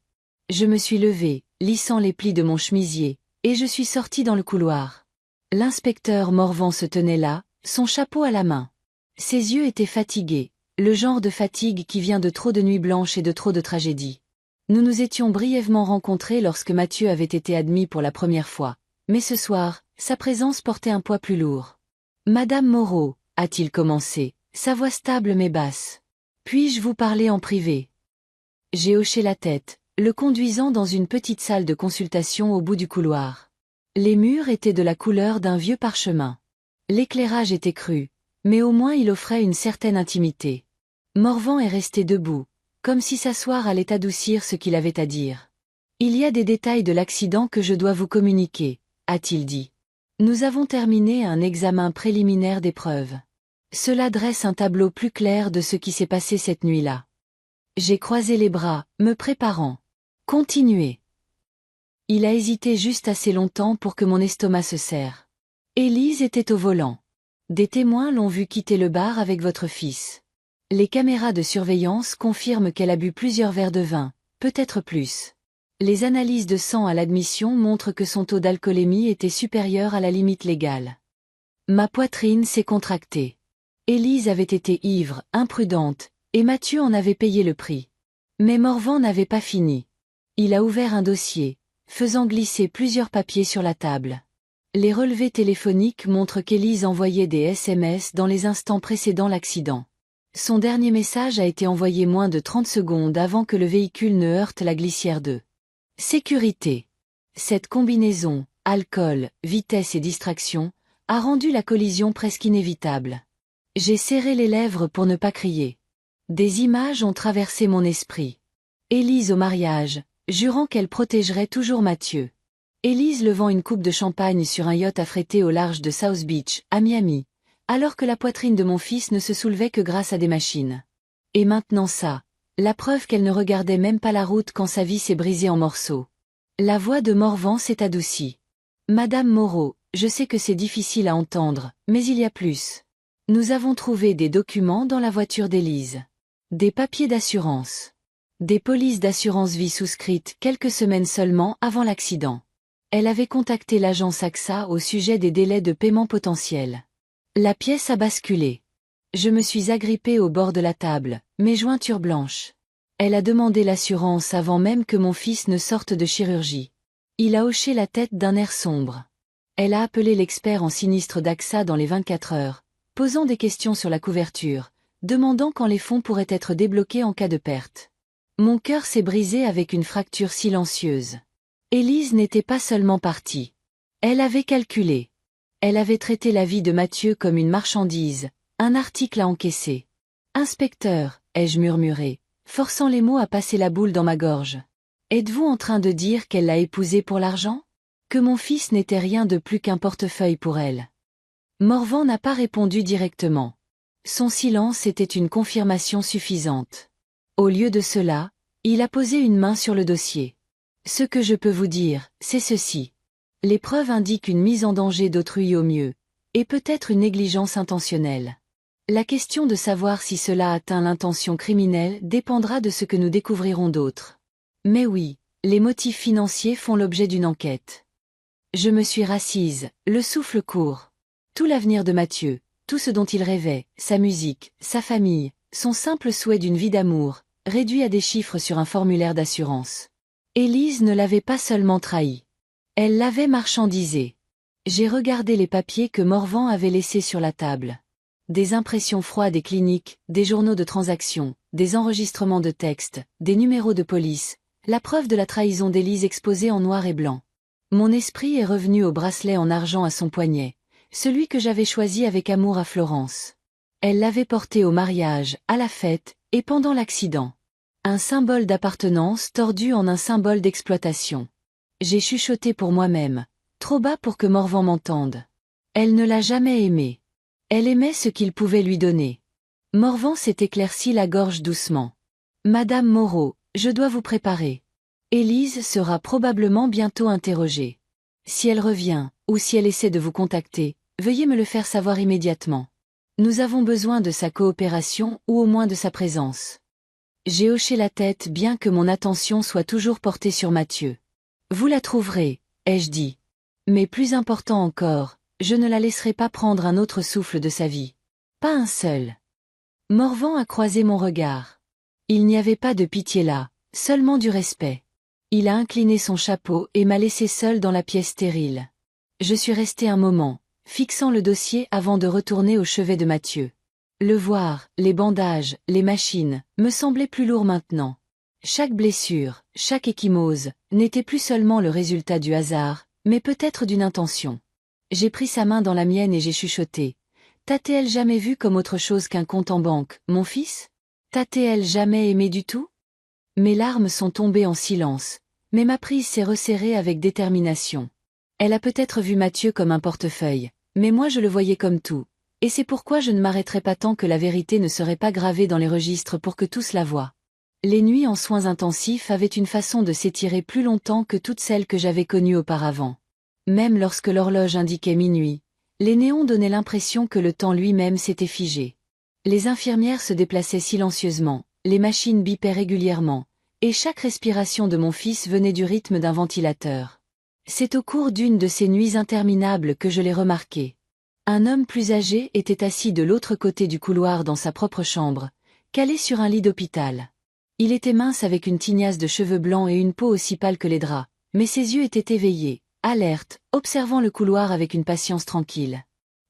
Je me suis levée, lissant les plis de mon chemisier, et je suis sortie dans le couloir. L'inspecteur Morvan se tenait là, son chapeau à la main. Ses yeux étaient fatigués, le genre de fatigue qui vient de trop de nuits blanches et de trop de tragédies. Nous nous étions brièvement rencontrés lorsque Mathieu avait été admis pour la première fois, mais ce soir, sa présence portait un poids plus lourd. « Madame Moreau », a-t-il commencé, sa voix stable mais basse. « Puis-je vous parler en privé ?» J'ai hoché la tête, le conduisant dans une petite salle de consultation au bout du couloir. Les murs étaient de la couleur d'un vieux parchemin. L'éclairage était cru, mais au moins il offrait une certaine intimité. Morvan est resté debout, comme si s'asseoir allait adoucir ce qu'il avait à dire. « Il y a des détails de l'accident que je dois vous communiquer, » a-t-il dit. Nous avons terminé un examen préliminaire des preuves. Cela dresse un tableau plus clair de ce qui s'est passé cette nuit-là. J'ai croisé les bras, me préparant. Continuez. Il a hésité juste assez longtemps pour que mon estomac se serre. Élise était au volant. Des témoins l'ont vu quitter le bar avec votre fils. Les caméras de surveillance confirment qu'elle a bu plusieurs verres de vin, peut-être plus. Les analyses de sang à l'admission montrent que son taux d'alcoolémie était supérieur à la limite légale. Ma poitrine s'est contractée. Élise avait été ivre, imprudente, et Mathieu en avait payé le prix. Mais Morvan n'avait pas fini. Il a ouvert un dossier, faisant glisser plusieurs papiers sur la table. Les relevés téléphoniques montrent qu'Élise envoyait des SMS dans les instants précédant l'accident. Son dernier message a été envoyé moins de 30 secondes avant que le véhicule ne heurte la glissière de sécurité. Cette combinaison, alcool, vitesse et distraction, a rendu la collision presque inévitable. J'ai serré les lèvres pour ne pas crier. Des images ont traversé mon esprit. Élise au mariage, jurant qu'elle protégerait toujours Mathieu. Élise levant une coupe de champagne sur un yacht affrété au large de South Beach, à Miami, alors que la poitrine de mon fils ne se soulevait que grâce à des machines. Et maintenant ça, la preuve qu'elle ne regardait même pas la route quand sa vie s'est brisée en morceaux. La voix de Morvan s'est adoucie. Madame Moreau, je sais que c'est difficile à entendre, mais il y a plus. Nous avons trouvé des documents dans la voiture d'Élise. Des papiers d'assurance. Des polices d'assurance vie souscrites quelques semaines seulement avant l'accident. Elle avait contacté l'agence AXA au sujet des délais de paiement potentiels. La pièce a basculé. Je me suis agrippée au bord de la table, mes jointures blanches. Elle a demandé l'assurance avant même que mon fils ne sorte de chirurgie. Il a hoché la tête d'un air sombre. Elle a appelé l'expert en sinistre d'AXA dans les 24 heures, posant des questions sur la couverture, demandant quand les fonds pourraient être débloqués en cas de perte. Mon cœur s'est brisé avec une fracture silencieuse. Élise n'était pas seulement partie. Elle avait calculé. Elle avait traité la vie de Mathieu comme une marchandise, un article à encaisser. Inspecteur, ai-je murmuré, forçant les mots à passer la boule dans ma gorge. Êtes-vous en train de dire qu'elle l'a épousé pour l'argent? Que mon fils n'était rien de plus qu'un portefeuille pour elle? Morvan n'a pas répondu directement. Son silence était une confirmation suffisante. Au lieu de cela, il a posé une main sur le dossier. Ce que je peux vous dire, c'est ceci. Les preuves indiquent une mise en danger d'autrui au mieux, et peut-être une négligence intentionnelle. La question de savoir si cela atteint l'intention criminelle dépendra de ce que nous découvrirons d'autre. Mais oui, les motifs financiers font l'objet d'une enquête. Je me suis rassise, le souffle court. Tout l'avenir de Mathieu, tout ce dont il rêvait, sa musique, sa famille, son simple souhait d'une vie d'amour, réduit à des chiffres sur un formulaire d'assurance. Élise ne l'avait pas seulement trahi. Elle l'avait marchandisé. J'ai regardé les papiers que Morvan avait laissés sur la table. Des impressions froides et cliniques, des journaux de transactions, des enregistrements de textes, des numéros de police, la preuve de la trahison d'Élise exposée en noir et blanc. Mon esprit est revenu au bracelet en argent à son poignet, celui que j'avais choisi avec amour à Florence. Elle l'avait porté au mariage, à la fête, et pendant l'accident. Un symbole d'appartenance tordu en un symbole d'exploitation. J'ai chuchoté pour moi-même, trop bas pour que Morvan m'entende. Elle ne l'a jamais aimé. Elle aimait ce qu'il pouvait lui donner. Morvan s'est éclairci la gorge doucement. Madame Moreau, je dois vous préparer. Élise sera probablement bientôt interrogée. Si elle revient, ou si elle essaie de vous contacter, veuillez me le faire savoir immédiatement. Nous avons besoin de sa coopération ou au moins de sa présence. J'ai hoché la tête bien que mon attention soit toujours portée sur Mathieu. Vous la trouverez, ai-je dit. Mais plus important encore, je ne la laisserai pas prendre un autre souffle de sa vie. Pas un seul. Morvan a croisé mon regard. Il n'y avait pas de pitié là, seulement du respect. Il a incliné son chapeau et m'a laissé seul dans la pièce stérile. Je suis resté un moment, fixant le dossier avant de retourner au chevet de Mathieu. Le voir, les bandages, les machines, me semblaient plus lourds maintenant. Chaque blessure, chaque ecchymose, n'était plus seulement le résultat du hasard, mais peut-être d'une intention. J'ai pris sa main dans la mienne et j'ai chuchoté. T'as-t-elle jamais vu comme autre chose qu'un compte en banque, mon fils? T'as-t-elle jamais aimé du tout? Mes larmes sont tombées en silence, mais ma prise s'est resserrée avec détermination. Elle a peut-être vu Mathieu comme un portefeuille, mais moi je le voyais comme tout, et c'est pourquoi je ne m'arrêterai pas tant que la vérité ne serait pas gravée dans les registres pour que tous la voient. Les nuits en soins intensifs avaient une façon de s'étirer plus longtemps que toutes celles que j'avais connues auparavant. Même lorsque l'horloge indiquait minuit, les néons donnaient l'impression que le temps lui-même s'était figé. Les infirmières se déplaçaient silencieusement, les machines bipaient régulièrement, et chaque respiration de mon fils venait du rythme d'un ventilateur. C'est au cours d'une de ces nuits interminables que je l'ai remarqué. Un homme plus âgé était assis de l'autre côté du couloir dans sa propre chambre, calé sur un lit d'hôpital. Il était mince avec une tignasse de cheveux blancs et une peau aussi pâle que les draps, mais ses yeux étaient éveillés, alertes, observant le couloir avec une patience tranquille.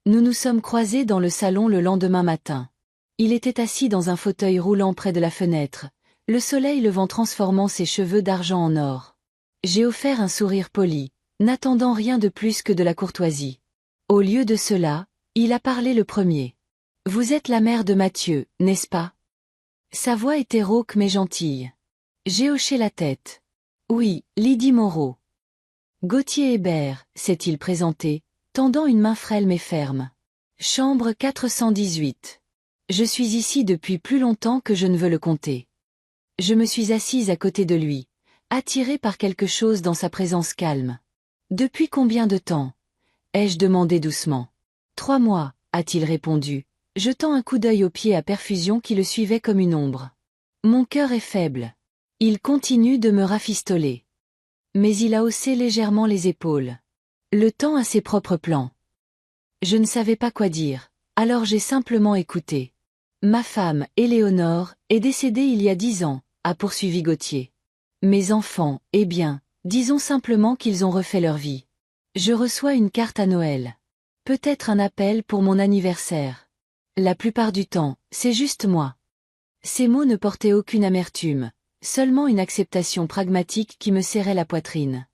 Nous nous sommes croisés dans le salon le lendemain matin. Il était assis dans un fauteuil roulant près de la fenêtre, le soleil levant transformant ses cheveux d'argent en or. J'ai offert un sourire poli, n'attendant rien de plus que de la courtoisie. Au lieu de cela, il a parlé le premier. Vous êtes la mère de Mathieu, n'est-ce pas? Sa voix était rauque mais gentille. J'ai hoché la tête. Oui, Lydie Moreau. Gauthier Hébert, s'est-il présenté, tendant une main frêle mais ferme. Chambre 418. Je suis ici depuis plus longtemps que je ne veux le compter. Je me suis assise à côté de lui, attirée par quelque chose dans sa présence calme. Depuis combien de temps? Ai-je demandé doucement. 3 mois, a-t-il répondu, jetant un coup d'œil au pied à perfusion qui le suivait comme une ombre. Mon cœur est faible. Il continue de me rafistoler. Mais il a haussé légèrement les épaules. Le temps a ses propres plans. Je ne savais pas quoi dire, alors j'ai simplement écouté. Ma femme, Éléonore, est décédée il y a 10 ans, a poursuivi Gauthier. Mes enfants, eh bien, disons simplement qu'ils ont refait leur vie. Je reçois une carte à Noël. Peut-être un appel pour mon anniversaire. La plupart du temps, c'est juste moi. Ces mots ne portaient aucune amertume, seulement une acceptation pragmatique qui me serrait la poitrine.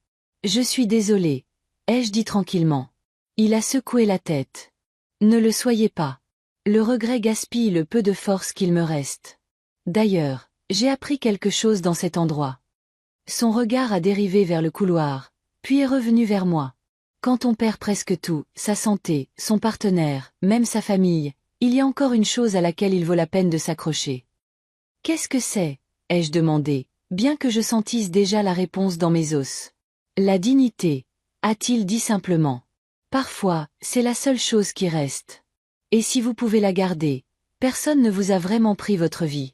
Je suis désolé, ai-je dit tranquillement. Il a secoué la tête. Ne le soyez pas. Le regret gaspille le peu de force qu'il me reste. D'ailleurs, j'ai appris quelque chose dans cet endroit. Son regard a dérivé vers le couloir, puis est revenu vers moi. Quand on perd presque tout, sa santé, son partenaire, même sa famille, il y a encore une chose à laquelle il vaut la peine de s'accrocher. Qu'est-ce que c'est? Ai-je demandé, bien que je sentisse déjà la réponse dans mes os. La dignité, a-t-il dit simplement. Parfois, c'est la seule chose qui reste. Et si vous pouvez la garder, personne ne vous a vraiment pris votre vie.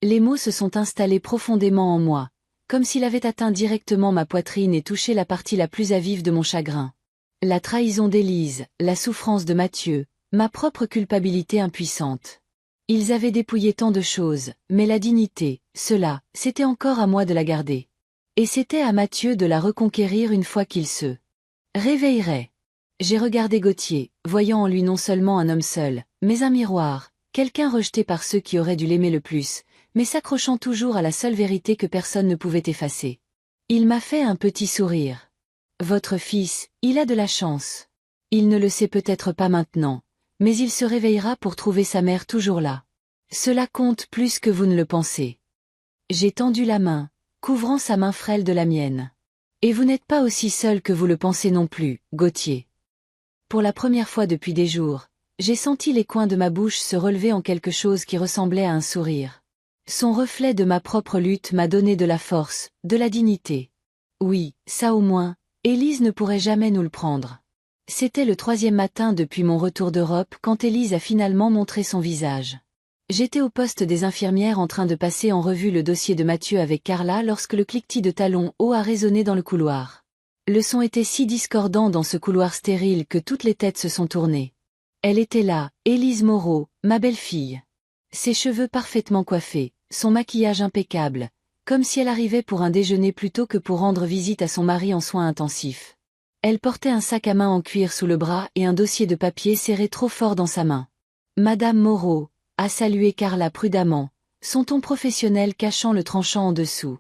Les mots se sont installés profondément en moi, comme s'il avait atteint directement ma poitrine et touché la partie la plus à vif de mon chagrin. La trahison d'Élise, la souffrance de Mathieu, ma propre culpabilité impuissante. Ils avaient dépouillé tant de choses, mais la dignité, cela, c'était encore à moi de la garder. Et c'était à Mathieu de la reconquérir une fois qu'il se réveillerait. J'ai regardé Gauthier, voyant en lui non seulement un homme seul, mais un miroir, quelqu'un rejeté par ceux qui auraient dû l'aimer le plus, mais s'accrochant toujours à la seule vérité que personne ne pouvait effacer. Il m'a fait un petit sourire. Votre fils, il a de la chance. Il ne le sait peut-être pas maintenant, mais il se réveillera pour trouver sa mère toujours là. Cela compte plus que vous ne le pensez. J'ai tendu la main, couvrant sa main frêle de la mienne. Et vous n'êtes pas aussi seul que vous le pensez non plus, Gauthier. Pour la première fois depuis des jours, j'ai senti les coins de ma bouche se relever en quelque chose qui ressemblait à un sourire. Son reflet de ma propre lutte m'a donné de la force, de la dignité. Oui, ça au moins, Élise ne pourrait jamais nous le prendre. C'était le 3e matin depuis mon retour d'Europe quand Élise a finalement montré son visage. J'étais au poste des infirmières en train de passer en revue le dossier de Mathieu avec Carla lorsque le cliquetis de talons hauts a résonné dans le couloir. Le son était si discordant dans ce couloir stérile que toutes les têtes se sont tournées. Elle était là, Élise Moreau, ma belle-fille. Ses cheveux parfaitement coiffés, son maquillage impeccable, comme si elle arrivait pour un déjeuner plutôt que pour rendre visite à son mari en soins intensifs. Elle portait un sac à main en cuir sous le bras et un dossier de papier serré trop fort dans sa main. Madame Moreau, a salué Carla prudemment, son ton professionnel cachant le tranchant en dessous.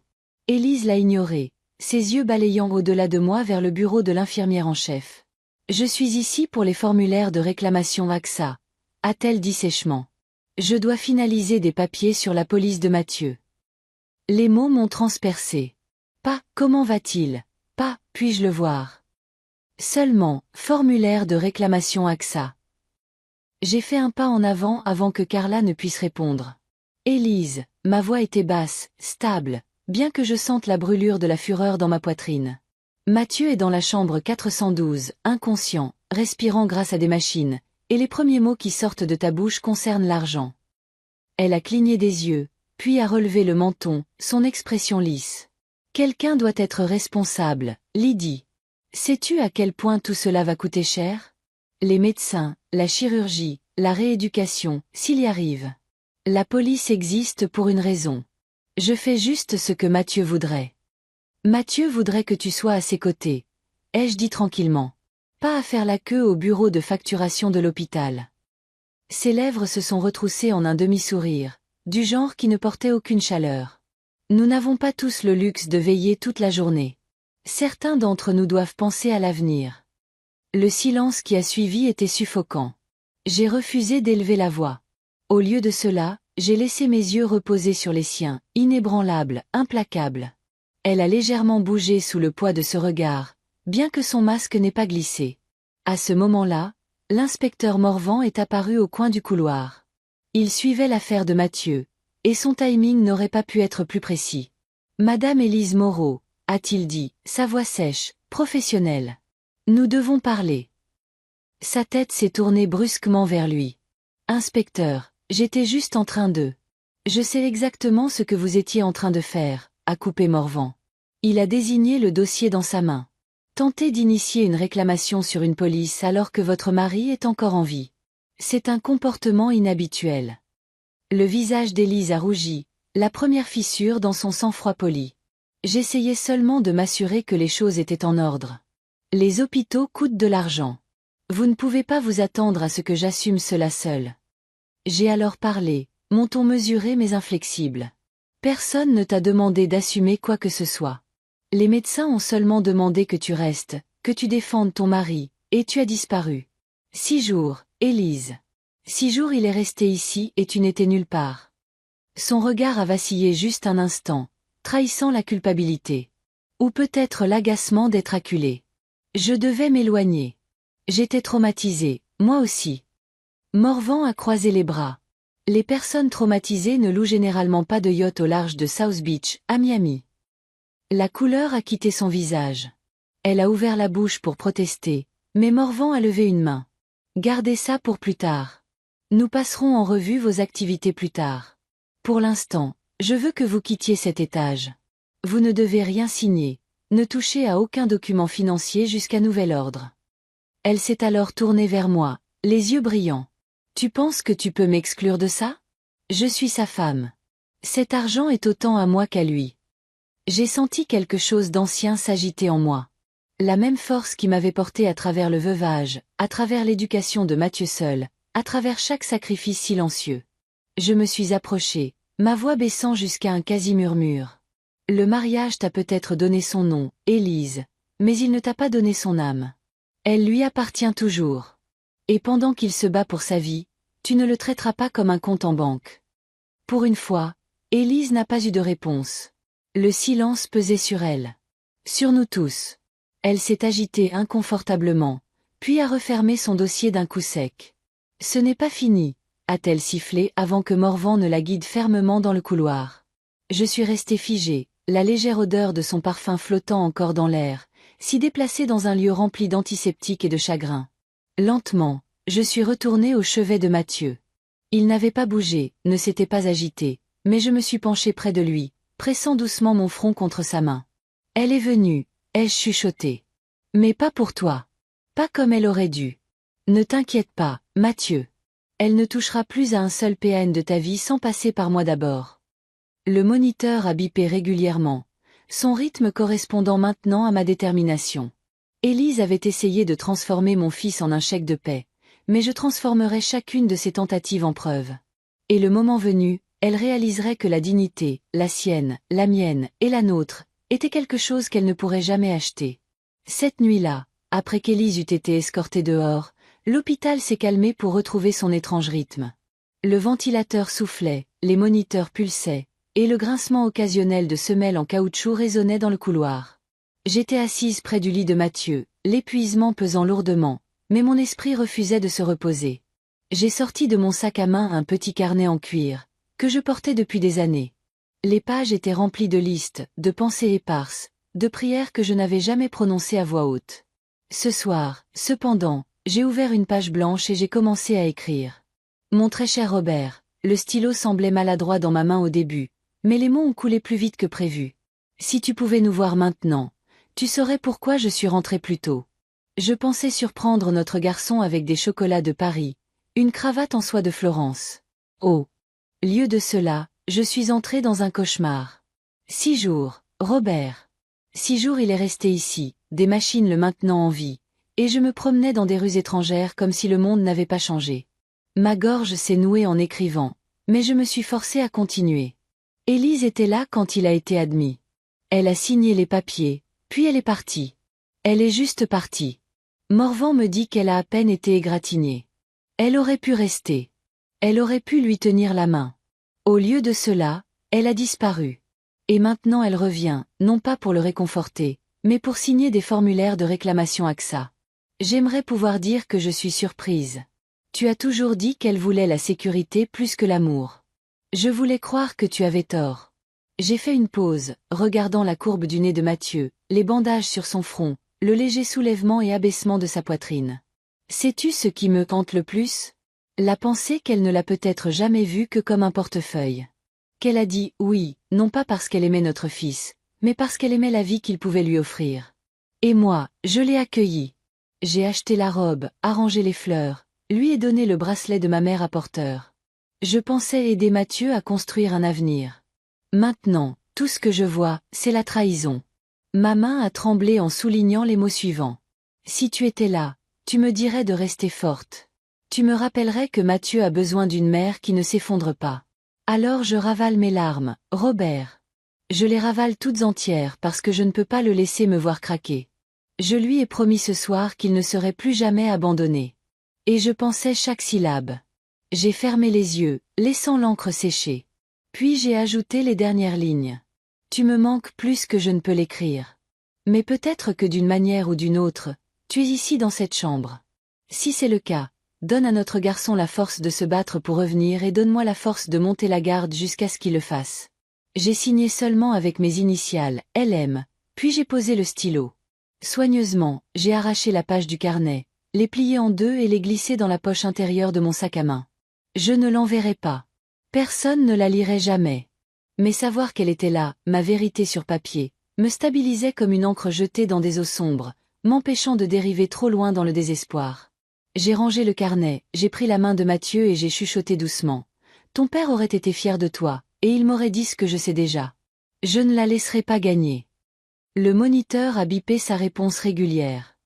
Élise l'a ignoré, ses yeux balayant au-delà de moi vers le bureau de l'infirmière en chef. Je suis ici pour les formulaires de réclamation AXA, a-t-elle dit sèchement. Je dois finaliser des papiers sur la police de Mathieu. Les mots m'ont transpercé. Pas « comment va-t-il » pas « puis-je le voir » seulement « formulaire de réclamation AXA ». J'ai fait un pas en avant que Carla ne puisse répondre. Élise, ma voix était basse, stable, bien que je sente la brûlure de la fureur dans ma poitrine. Mathieu est dans la chambre 412, inconscient, respirant grâce à des machines, et les premiers mots qui sortent de ta bouche concernent l'argent. Elle a cligné des yeux, puis a relevé le menton, son expression lisse. Quelqu'un doit être responsable, Lydie. Sais-tu à quel point tout cela va coûter cher? Les médecins, la chirurgie, la rééducation, s'il y arrive. La police existe pour une raison. Je fais juste ce que Mathieu voudrait. Mathieu voudrait que tu sois à ses côtés, ai-je dit tranquillement. Pas à faire la queue au bureau de facturation de l'hôpital. Ses lèvres se sont retroussées en un demi-sourire, du genre qui ne portait aucune chaleur. Nous n'avons pas tous le luxe de veiller toute la journée. Certains d'entre nous doivent penser à l'avenir. Le silence qui a suivi était suffocant. J'ai refusé d'élever la voix. Au lieu de cela, J'ai laissé mes yeux reposer sur les siens, inébranlables, implacables. Elle a légèrement bougé sous le poids de ce regard, bien que son masque n'ait pas glissé. À ce moment-là, l'inspecteur Morvan est apparu au coin du couloir. Il suivait l'affaire de Mathieu, et son timing n'aurait pas pu être plus précis. « Madame Élise Moreau », a-t-il dit, sa voix sèche, professionnelle. « Nous devons parler. » Sa tête s'est tournée brusquement vers lui. « Inspecteur, j'étais juste en train de... » « Je sais exactement ce que vous étiez en train de faire, » a coupé Morvan. Il a désigné le dossier dans sa main. Tentez d'initier une réclamation sur une police alors que votre mari est encore en vie. C'est un comportement inhabituel. Le visage d'Élise a rougi, la première fissure dans son sang-froid poli. J'essayais seulement de m'assurer que les choses étaient en ordre. Les hôpitaux coûtent de l'argent. Vous ne pouvez pas vous attendre à ce que j'assume cela seul. J'ai alors parlé, mon ton mesuré mais inflexible. Personne ne t'a demandé d'assumer quoi que ce soit. Les médecins ont seulement demandé que tu restes, que tu défendes ton mari, et tu as disparu. 6 jours, Élise. 6 jours il est resté ici et tu n'étais nulle part. Son regard a vacillé juste un instant, trahissant la culpabilité. Ou peut-être l'agacement d'être acculé. Je devais m'éloigner. J'étais traumatisée, moi aussi. Morvan a croisé les bras. Les personnes traumatisées ne louent généralement pas de yacht au large de South Beach, à Miami. La couleur a quitté son visage. Elle a ouvert la bouche pour protester, mais Morvan a levé une main. Gardez ça pour plus tard. Nous passerons en revue vos activités plus tard. Pour l'instant, je veux que vous quittiez cet étage. Vous ne devez rien signer, ne touchez à aucun document financier jusqu'à nouvel ordre. Elle s'est alors tournée vers moi, les yeux brillants. Tu penses que tu peux m'exclure de ça? Je suis sa femme. Cet argent est autant à moi qu'à lui. J'ai senti quelque chose d'ancien s'agiter en moi. La même force qui m'avait porté à travers le veuvage, à travers l'éducation de Mathieu seul, à travers chaque sacrifice silencieux. Je me suis approchée, ma voix baissant jusqu'à un quasi-murmure. Le mariage t'a peut-être donné son nom, Élise, mais il ne t'a pas donné son âme. Elle lui appartient toujours. Et pendant qu'il se bat pour sa vie, tu ne le traiteras pas comme un compte en banque. Pour une fois, Élise n'a pas eu de réponse. Le silence pesait sur elle. Sur nous tous. Elle s'est agitée inconfortablement, puis a refermé son dossier d'un coup sec. Ce n'est pas fini, a-t-elle sifflé avant que Morvan ne la guide fermement dans le couloir. Je suis restée figée, la légère odeur de son parfum flottant encore dans l'air, si déplacée dans un lieu rempli d'antiseptiques et de chagrin. Lentement, je suis retournée au chevet de Mathieu. Il n'avait pas bougé, ne s'était pas agité, mais je me suis penchée près de lui, pressant doucement mon front contre sa main. Elle est venue, ai-je chuchoté. Mais pas pour toi. Pas comme elle aurait dû. Ne t'inquiète pas, Mathieu. Elle ne touchera plus à un seul PN de ta vie sans passer par moi d'abord. Le moniteur a bipé régulièrement, son rythme correspondant maintenant à ma détermination. Élise avait essayé de transformer mon fils en un chèque de paie, mais je transformerais chacune de ses tentatives en preuve. Et le moment venu, elle réaliserait que la dignité, la sienne, la mienne et la nôtre, était quelque chose qu'elle ne pourrait jamais acheter. Cette nuit-là, après qu'Élise eût été escortée dehors, l'hôpital s'est calmé pour retrouver son étrange rythme. Le ventilateur soufflait, les moniteurs pulsaient, et le grincement occasionnel de semelles en caoutchouc résonnait dans le couloir. J'étais assise près du lit de Mathieu, l'épuisement pesant lourdement, mais mon esprit refusait de se reposer. J'ai sorti de mon sac à main un petit carnet en cuir, que je portais depuis des années. Les pages étaient remplies de listes, de pensées éparses, de prières que je n'avais jamais prononcées à voix haute. Ce soir, cependant, j'ai ouvert une page blanche et j'ai commencé à écrire. Mon très cher Robert, le stylo semblait maladroit dans ma main au début, mais les mots ont coulé plus vite que prévu. Si tu pouvais nous voir maintenant, tu saurais pourquoi je suis rentrée plus tôt. Je pensais surprendre notre garçon avec des chocolats de Paris, une cravate en soie de Florence. Au lieu de cela, je suis entrée dans un cauchemar. 6 jours, Robert. 6 jours il est resté ici, des machines le maintenant en vie, et je me promenais dans des rues étrangères comme si le monde n'avait pas changé. Ma gorge s'est nouée en écrivant, mais je me suis forcée à continuer. Élise était là quand il a été admis. Elle a signé les papiers, puis elle est partie. Elle est juste partie. Morvan me dit qu'elle a à peine été égratignée. Elle aurait pu rester. Elle aurait pu lui tenir la main. Au lieu de cela, elle a disparu. Et maintenant elle revient, non pas pour le réconforter, mais pour signer des formulaires de réclamation AXA. J'aimerais pouvoir dire que je suis surprise. Tu as toujours dit qu'elle voulait la sécurité plus que l'amour. Je voulais croire que tu avais tort. J'ai fait une pause, regardant la courbe du nez de Mathieu, les bandages sur son front, le léger soulèvement et abaissement de sa poitrine. Sais-tu ce qui me hante le plus? La pensée qu'elle ne l'a peut-être jamais vu que comme un portefeuille. Qu'elle a dit oui, non pas parce qu'elle aimait notre fils, mais parce qu'elle aimait la vie qu'il pouvait lui offrir. Et moi, je l'ai accueilli. J'ai acheté la robe, arrangé les fleurs, lui ai donné le bracelet de ma mère à porteur. Je pensais aider Mathieu à construire un avenir. Maintenant, tout ce que je vois, c'est la trahison. Ma main a tremblé en soulignant les mots suivants. Si tu étais là, tu me dirais de rester forte. Tu me rappellerais que Mathieu a besoin d'une mère qui ne s'effondre pas. Alors je ravale mes larmes, Robert. Je les ravale toutes entières parce que je ne peux pas le laisser me voir craquer. Je lui ai promis ce soir qu'il ne serait plus jamais abandonné. Et je pensais chaque syllabe. J'ai fermé les yeux, laissant l'encre sécher. Puis j'ai ajouté les dernières lignes. Tu me manques plus que je ne peux l'écrire. Mais peut-être que d'une manière ou d'une autre, tu es ici dans cette chambre. Si c'est le cas, donne à notre garçon la force de se battre pour revenir et donne-moi la force de monter la garde jusqu'à ce qu'il le fasse. J'ai signé seulement avec mes initiales, LM, puis j'ai posé le stylo. Soigneusement, j'ai arraché la page du carnet, les plié en deux et les glissé dans la poche intérieure de mon sac à main. Je ne l'enverrai pas. Personne ne la lirait jamais. Mais savoir qu'elle était là, ma vérité sur papier, me stabilisait comme une encre jetée dans des eaux sombres, m'empêchant de dériver trop loin dans le désespoir. J'ai rangé le carnet, j'ai pris la main de Mathieu et j'ai chuchoté doucement. Ton père aurait été fier de toi, et il m'aurait dit ce que je sais déjà. Je ne la laisserai pas gagner. Le moniteur a bipé sa réponse régulière.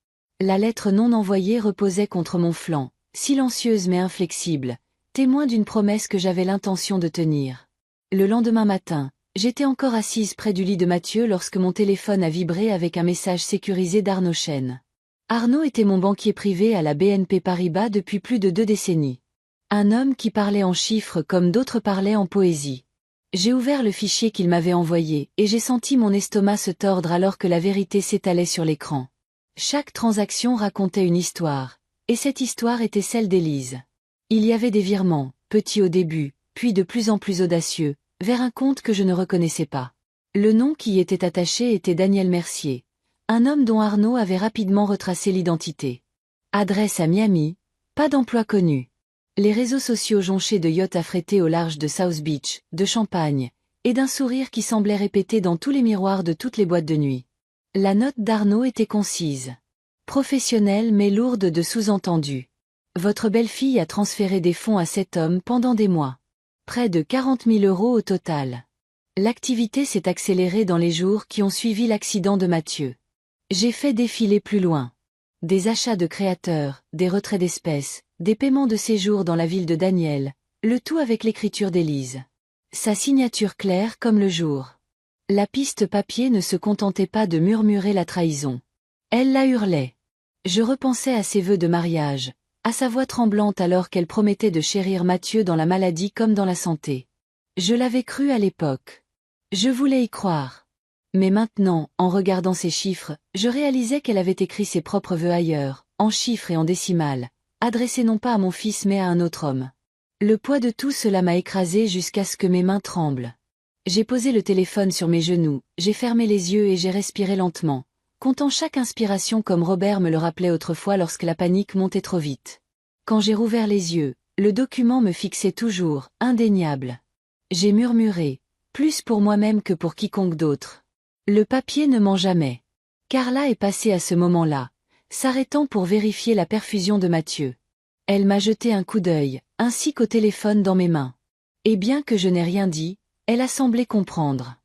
La lettre non envoyée reposait contre mon flanc, silencieuse mais inflexible, témoin d'une promesse que j'avais l'intention de tenir. Le lendemain matin, j'étais encore assise près du lit de Mathieu lorsque mon téléphone a vibré avec un message sécurisé d'Arnaud Chêne. Arnaud était mon banquier privé à la BNP Paribas depuis plus de 2 décennies. Un homme qui parlait en chiffres comme d'autres parlaient en poésie. J'ai ouvert le fichier qu'il m'avait envoyé, et j'ai senti mon estomac se tordre alors que la vérité s'étalait sur l'écran. Chaque transaction racontait une histoire, et cette histoire était celle d'Élise. Il y avait des virements, petits au début, puis de plus en plus audacieux, vers un compte que je ne reconnaissais pas. Le nom qui y était attaché était Daniel Mercier, un homme dont Arnaud avait rapidement retracé l'identité. Adresse à Miami, pas d'emploi connu. Les réseaux sociaux jonchés de yachts affrétés au large de South Beach, de champagne, et d'un sourire qui semblait répéter dans tous les miroirs de toutes les boîtes de nuit. La note d'Arnaud était concise. Professionnelle mais lourde de sous-entendus. Votre belle-fille a transféré des fonds à cet homme pendant des mois. Près de 40 000 € au total. L'activité s'est accélérée dans les jours qui ont suivi l'accident de Mathieu. J'ai fait défiler plus loin. Des achats de créateurs, des retraits d'espèces, des paiements de séjour dans la ville de Daniel, le tout avec l'écriture d'Élise. Sa signature claire comme le jour. La piste papier ne se contentait pas de murmurer la trahison. Elle la hurlait. Je repensais à ses vœux de mariage, à sa voix tremblante alors qu'elle promettait de chérir Mathieu dans la maladie comme dans la santé. Je l'avais cru à l'époque. Je voulais y croire. Mais maintenant, en regardant ces chiffres, je réalisais qu'elle avait écrit ses propres vœux ailleurs, en chiffres et en décimales, adressés non pas à mon fils mais à un autre homme. Le poids de tout cela m'a écrasé jusqu'à ce que mes mains tremblent. J'ai posé le téléphone sur mes genoux, j'ai fermé les yeux et j'ai respiré lentement, comptant chaque inspiration comme Robert me le rappelait autrefois lorsque la panique montait trop vite. Quand j'ai rouvert les yeux, le document me fixait toujours, indéniable. J'ai murmuré, plus pour moi-même que pour quiconque d'autre. Le papier ne ment jamais. Carla est passée à ce moment-là, s'arrêtant pour vérifier la perfusion de Mathieu. Elle m'a jeté un coup d'œil, ainsi qu'au téléphone dans mes mains. Et bien que je n'ai rien dit, elle a semblé comprendre.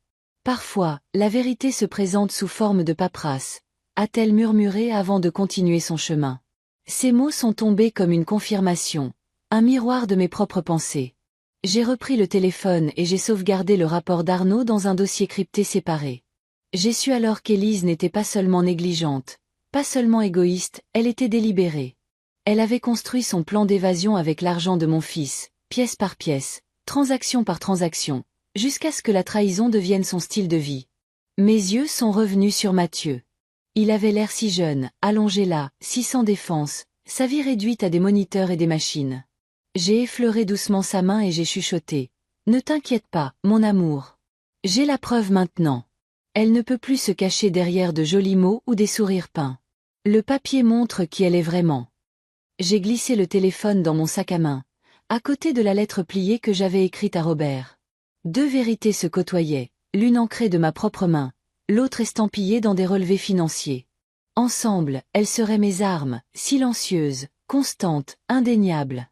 Parfois, la vérité se présente sous forme de paperasse, a-t-elle murmuré avant de continuer son chemin. Ces mots sont tombés comme une confirmation, un miroir de mes propres pensées. J'ai repris le téléphone et j'ai sauvegardé le rapport d'Arnaud dans un dossier crypté séparé. J'ai su alors qu'Élise n'était pas seulement négligente, pas seulement égoïste, elle était délibérée. Elle avait construit son plan d'évasion avec l'argent de mon fils, pièce par pièce, transaction par transaction, jusqu'à ce que la trahison devienne son style de vie. Mes yeux sont revenus sur Mathieu. Il avait l'air si jeune, allongé là, si sans défense, sa vie réduite à des moniteurs et des machines. J'ai effleuré doucement sa main et j'ai chuchoté. « Ne t'inquiète pas, mon amour. J'ai la preuve maintenant. » Elle ne peut plus se cacher derrière de jolis mots ou des sourires peints. Le papier montre qui elle est vraiment. J'ai glissé le téléphone dans mon sac à main, à côté de la lettre pliée que j'avais écrite à Robert. Deux vérités se côtoyaient, l'une ancrée de ma propre main, l'autre estampillée dans des relevés financiers. Ensemble, elles seraient mes armes, silencieuses, constantes, indéniables.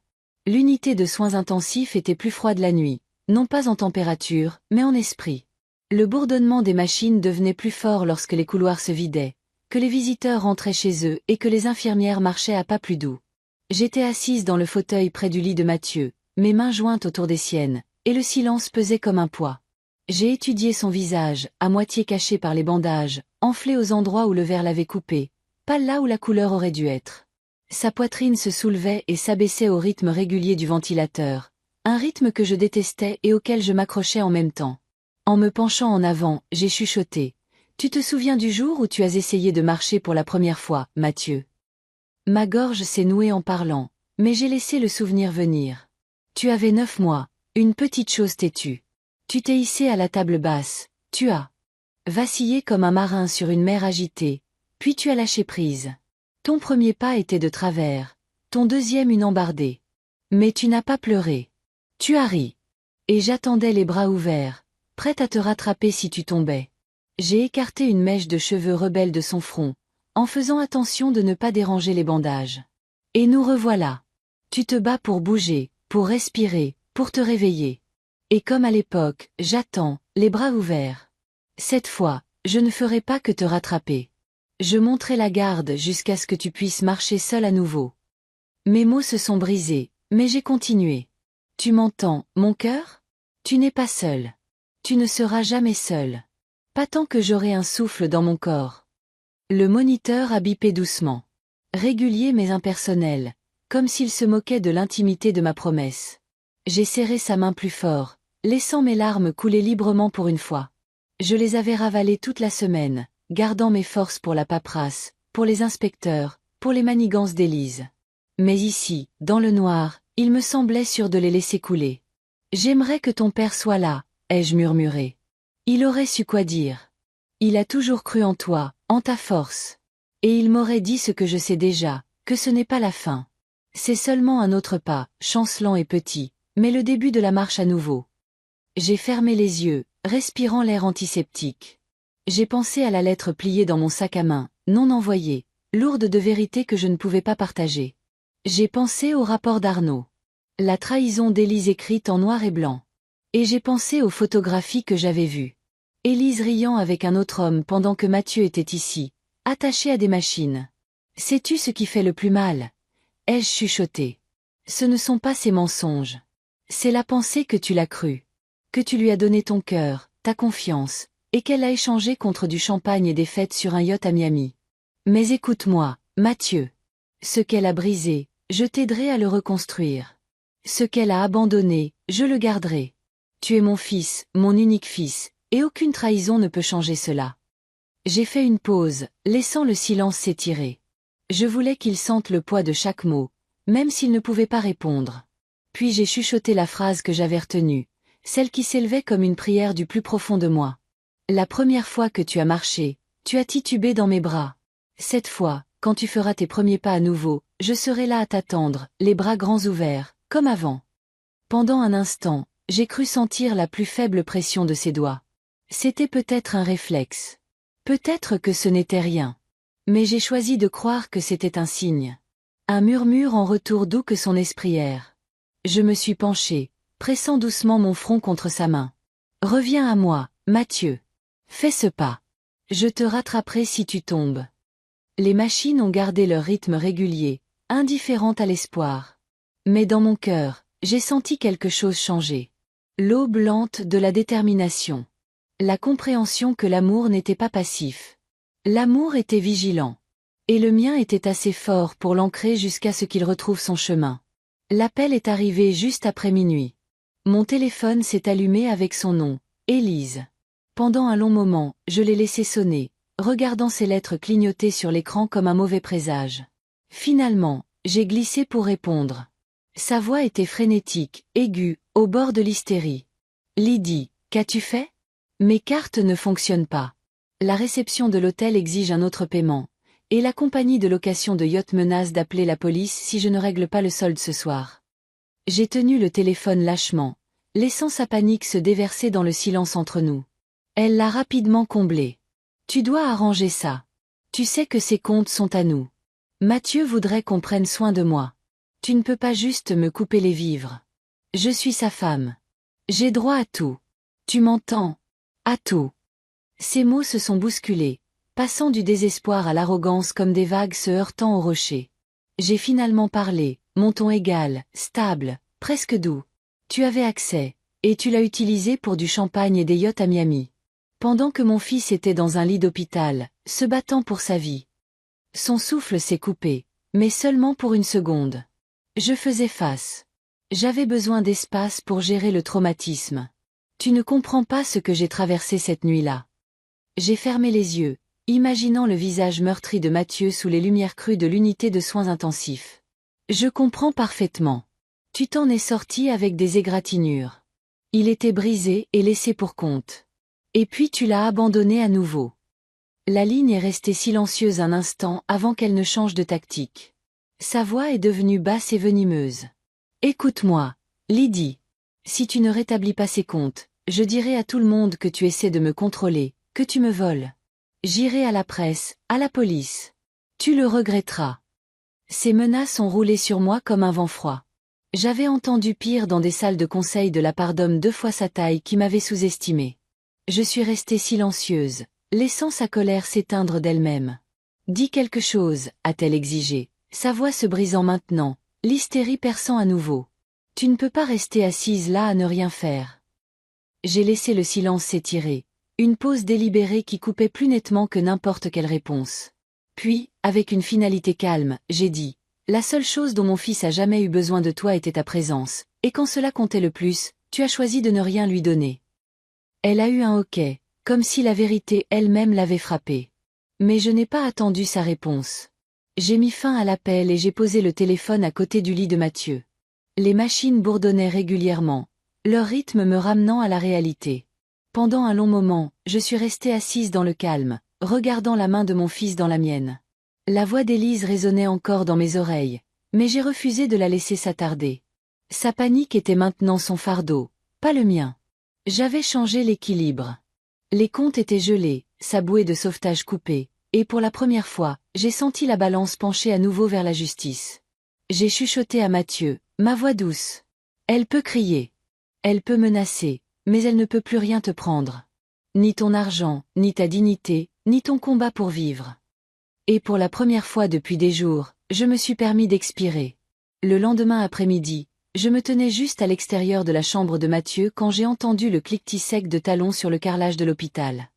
L'unité de soins intensifs était plus froide la nuit, non pas en température, mais en esprit. Le bourdonnement des machines devenait plus fort lorsque les couloirs se vidaient, que les visiteurs rentraient chez eux et que les infirmières marchaient à pas plus doux. J'étais assise dans le fauteuil près du lit de Mathieu, mes mains jointes autour des siennes, et le silence pesait comme un poids. J'ai étudié son visage, à moitié caché par les bandages, enflé aux endroits où le verre l'avait coupé, pas là où la couleur aurait dû être. Sa poitrine se soulevait et s'abaissait au rythme régulier du ventilateur, un rythme que je détestais et auquel je m'accrochais en même temps. En me penchant en avant, j'ai chuchoté. « Tu te souviens du jour où tu as essayé de marcher pour la première fois, Mathieu ?» Ma gorge s'est nouée en parlant, mais j'ai laissé le souvenir venir. Tu avais 9 mois, une petite chose têtue. Tu t'es hissé à la table basse, tu as vacillé comme un marin sur une mer agitée, puis tu as lâché prise. Ton premier pas était de travers, ton deuxième une embardée. Mais tu n'as pas pleuré. Tu as ri. Et j'attendais les bras ouverts, prête à te rattraper si tu tombais. J'ai écarté une mèche de cheveux rebelles de son front, en faisant attention de ne pas déranger les bandages. Et nous revoilà. Tu te bats pour bouger, pour respirer, pour te réveiller. Et comme à l'époque, j'attends, les bras ouverts. Cette fois, je ne ferai pas que te rattraper. Je monterai la garde jusqu'à ce que tu puisses marcher seul à nouveau. Mes mots se sont brisés, mais j'ai continué. Tu m'entends, mon cœur? Tu n'es pas seul. Tu ne seras jamais seul. Pas tant que j'aurai un souffle dans mon corps. Le moniteur a bipé doucement. Régulier mais impersonnel, comme s'il se moquait de l'intimité de ma promesse. J'ai serré sa main plus fort, laissant mes larmes couler librement pour une fois. Je les avais ravalées toute la semaine, gardant mes forces pour la paperasse, pour les inspecteurs, pour les manigances d'Élise. Mais ici, dans le noir, il me semblait sûr de les laisser couler. J'aimerais que ton père soit là, ai-je murmuré. Il aurait su quoi dire. Il a toujours cru en toi, en ta force. Et il m'aurait dit ce que je sais déjà, que ce n'est pas la fin. C'est seulement un autre pas, chancelant et petit, mais le début de la marche à nouveau. J'ai fermé les yeux, respirant l'air antiseptique. J'ai pensé à la lettre pliée dans mon sac à main, non envoyée, lourde de vérités que je ne pouvais pas partager. J'ai pensé au rapport d'Arnaud. La trahison d'Élise écrite en noir et blanc. Et j'ai pensé aux photographies que j'avais vues. Élise riant avec un autre homme pendant que Mathieu était ici, attaché à des machines. Sais-tu ce qui fait le plus mal? Ai-je chuchoté. Ce ne sont pas ces mensonges. C'est la pensée que tu l'as cru. Que tu lui as donné ton cœur, ta confiance, et qu'elle a échangé contre du champagne et des fêtes sur un yacht à Miami. Mais écoute-moi, Mathieu. Ce qu'elle a brisé, je t'aiderai à le reconstruire. Ce qu'elle a abandonné, je le garderai. Tu es mon fils, mon unique fils, et aucune trahison ne peut changer cela. J'ai fait une pause, laissant le silence s'étirer. Je voulais qu'il sente le poids de chaque mot, même s'il ne pouvait pas répondre. Puis j'ai chuchoté la phrase que j'avais retenue, celle qui s'élevait comme une prière du plus profond de moi. La première fois que tu as marché, tu as titubé dans mes bras. Cette fois, quand tu feras tes premiers pas à nouveau, je serai là à t'attendre, les bras grands ouverts, comme avant. Pendant un instant, j'ai cru sentir la plus faible pression de ses doigts. C'était peut-être un réflexe. Peut-être que ce n'était rien. Mais j'ai choisi de croire que c'était un signe. Un murmure en retour doux que son esprit erre. Je me suis penchée, pressant doucement mon front contre sa main. Reviens à moi, Mathieu. Fais ce pas. Je te rattraperai si tu tombes. Les machines ont gardé leur rythme régulier, indifférentes à l'espoir. Mais dans mon cœur, j'ai senti quelque chose changer. L'aube lente de la détermination. La compréhension que l'amour n'était pas passif. L'amour était vigilant. Et le mien était assez fort pour l'ancrer jusqu'à ce qu'il retrouve son chemin. L'appel est arrivé juste après minuit. Mon téléphone s'est allumé avec son nom, Élise. Pendant un long moment, je l'ai laissé sonner, regardant ses lettres clignoter sur l'écran comme un mauvais présage. Finalement, j'ai glissé pour répondre. Sa voix était frénétique, aiguë, au bord de l'hystérie. Lydie, qu'as-tu fait? Mes cartes ne fonctionnent pas. La réception de l'hôtel exige un autre paiement, et la compagnie de location de yacht menace d'appeler la police si je ne règle pas le solde ce soir. J'ai tenu le téléphone lâchement, laissant sa panique se déverser dans le silence entre nous. Elle l'a rapidement comblé. Tu dois arranger ça. Tu sais que ces comptes sont à nous. Mathieu voudrait qu'on prenne soin de moi. Tu ne peux pas juste me couper les vivres. Je suis sa femme. J'ai droit à tout. Tu m'entends? À tout. Ces mots se sont bousculés, passant du désespoir à l'arrogance comme des vagues se heurtant au rocher. J'ai finalement parlé, mon ton égal, stable, presque doux. Tu avais accès, et tu l'as utilisé pour du champagne et des yachts à Miami. Pendant que mon fils était dans un lit d'hôpital, se battant pour sa vie. Son souffle s'est coupé, mais seulement pour une seconde. Je faisais face. J'avais besoin d'espace pour gérer le traumatisme. Tu ne comprends pas ce que j'ai traversé cette nuit-là. J'ai fermé les yeux, imaginant le visage meurtri de Mathieu sous les lumières crues de l'unité de soins intensifs. Je comprends parfaitement. Tu t'en es sorti avec des égratignures. Il était brisé et laissé pour compte. Et puis tu l'as abandonné à nouveau. La ligne est restée silencieuse un instant avant qu'elle ne change de tactique. Sa voix est devenue basse et venimeuse. Écoute-moi, Lydie. Si tu ne rétablis pas ces comptes, je dirai à tout le monde que tu essaies de me contrôler, que tu me voles. J'irai à la presse, à la police. Tu le regretteras. Ces menaces ont roulé sur moi comme un vent froid. J'avais entendu pire dans des salles de conseil de la part d'hommes 2 fois sa taille qui m'avaient sous-estimé. Je suis restée silencieuse, laissant sa colère s'éteindre d'elle-même. Dis quelque chose, a-t-elle exigé, sa voix se brisant maintenant, l'hystérie perçant à nouveau. Tu ne peux pas rester assise là à ne rien faire. J'ai laissé le silence s'étirer, une pause délibérée qui coupait plus nettement que n'importe quelle réponse. Puis, avec une finalité calme, j'ai dit, la seule chose dont mon fils a jamais eu besoin de toi était ta présence, et quand cela comptait le plus, tu as choisi de ne rien lui donner. Elle a eu un hoquet, comme si la vérité elle-même l'avait frappée. Mais je n'ai pas attendu sa réponse. J'ai mis fin à l'appel et j'ai posé le téléphone à côté du lit de Mathieu. Les machines bourdonnaient régulièrement, leur rythme me ramenant à la réalité. Pendant un long moment, je suis restée assise dans le calme, regardant la main de mon fils dans la mienne. La voix d'Élise résonnait encore dans mes oreilles, mais j'ai refusé de la laisser s'attarder. Sa panique était maintenant son fardeau, pas le mien. J'avais changé l'équilibre. Les comptes étaient gelés, sa bouée de sauvetage coupée, et pour la première fois, j'ai senti la balance pencher à nouveau vers la justice. J'ai chuchoté à Mathieu, ma voix douce. Elle peut crier. Elle peut menacer, mais elle ne peut plus rien te prendre. Ni ton argent, ni ta dignité, ni ton combat pour vivre. Et pour la première fois depuis des jours, je me suis permis d'expirer. Le lendemain après-midi, je me tenais juste à l'extérieur de la chambre de Mathieu quand j'ai entendu le cliquetis sec de talons sur le carrelage de l'hôpital.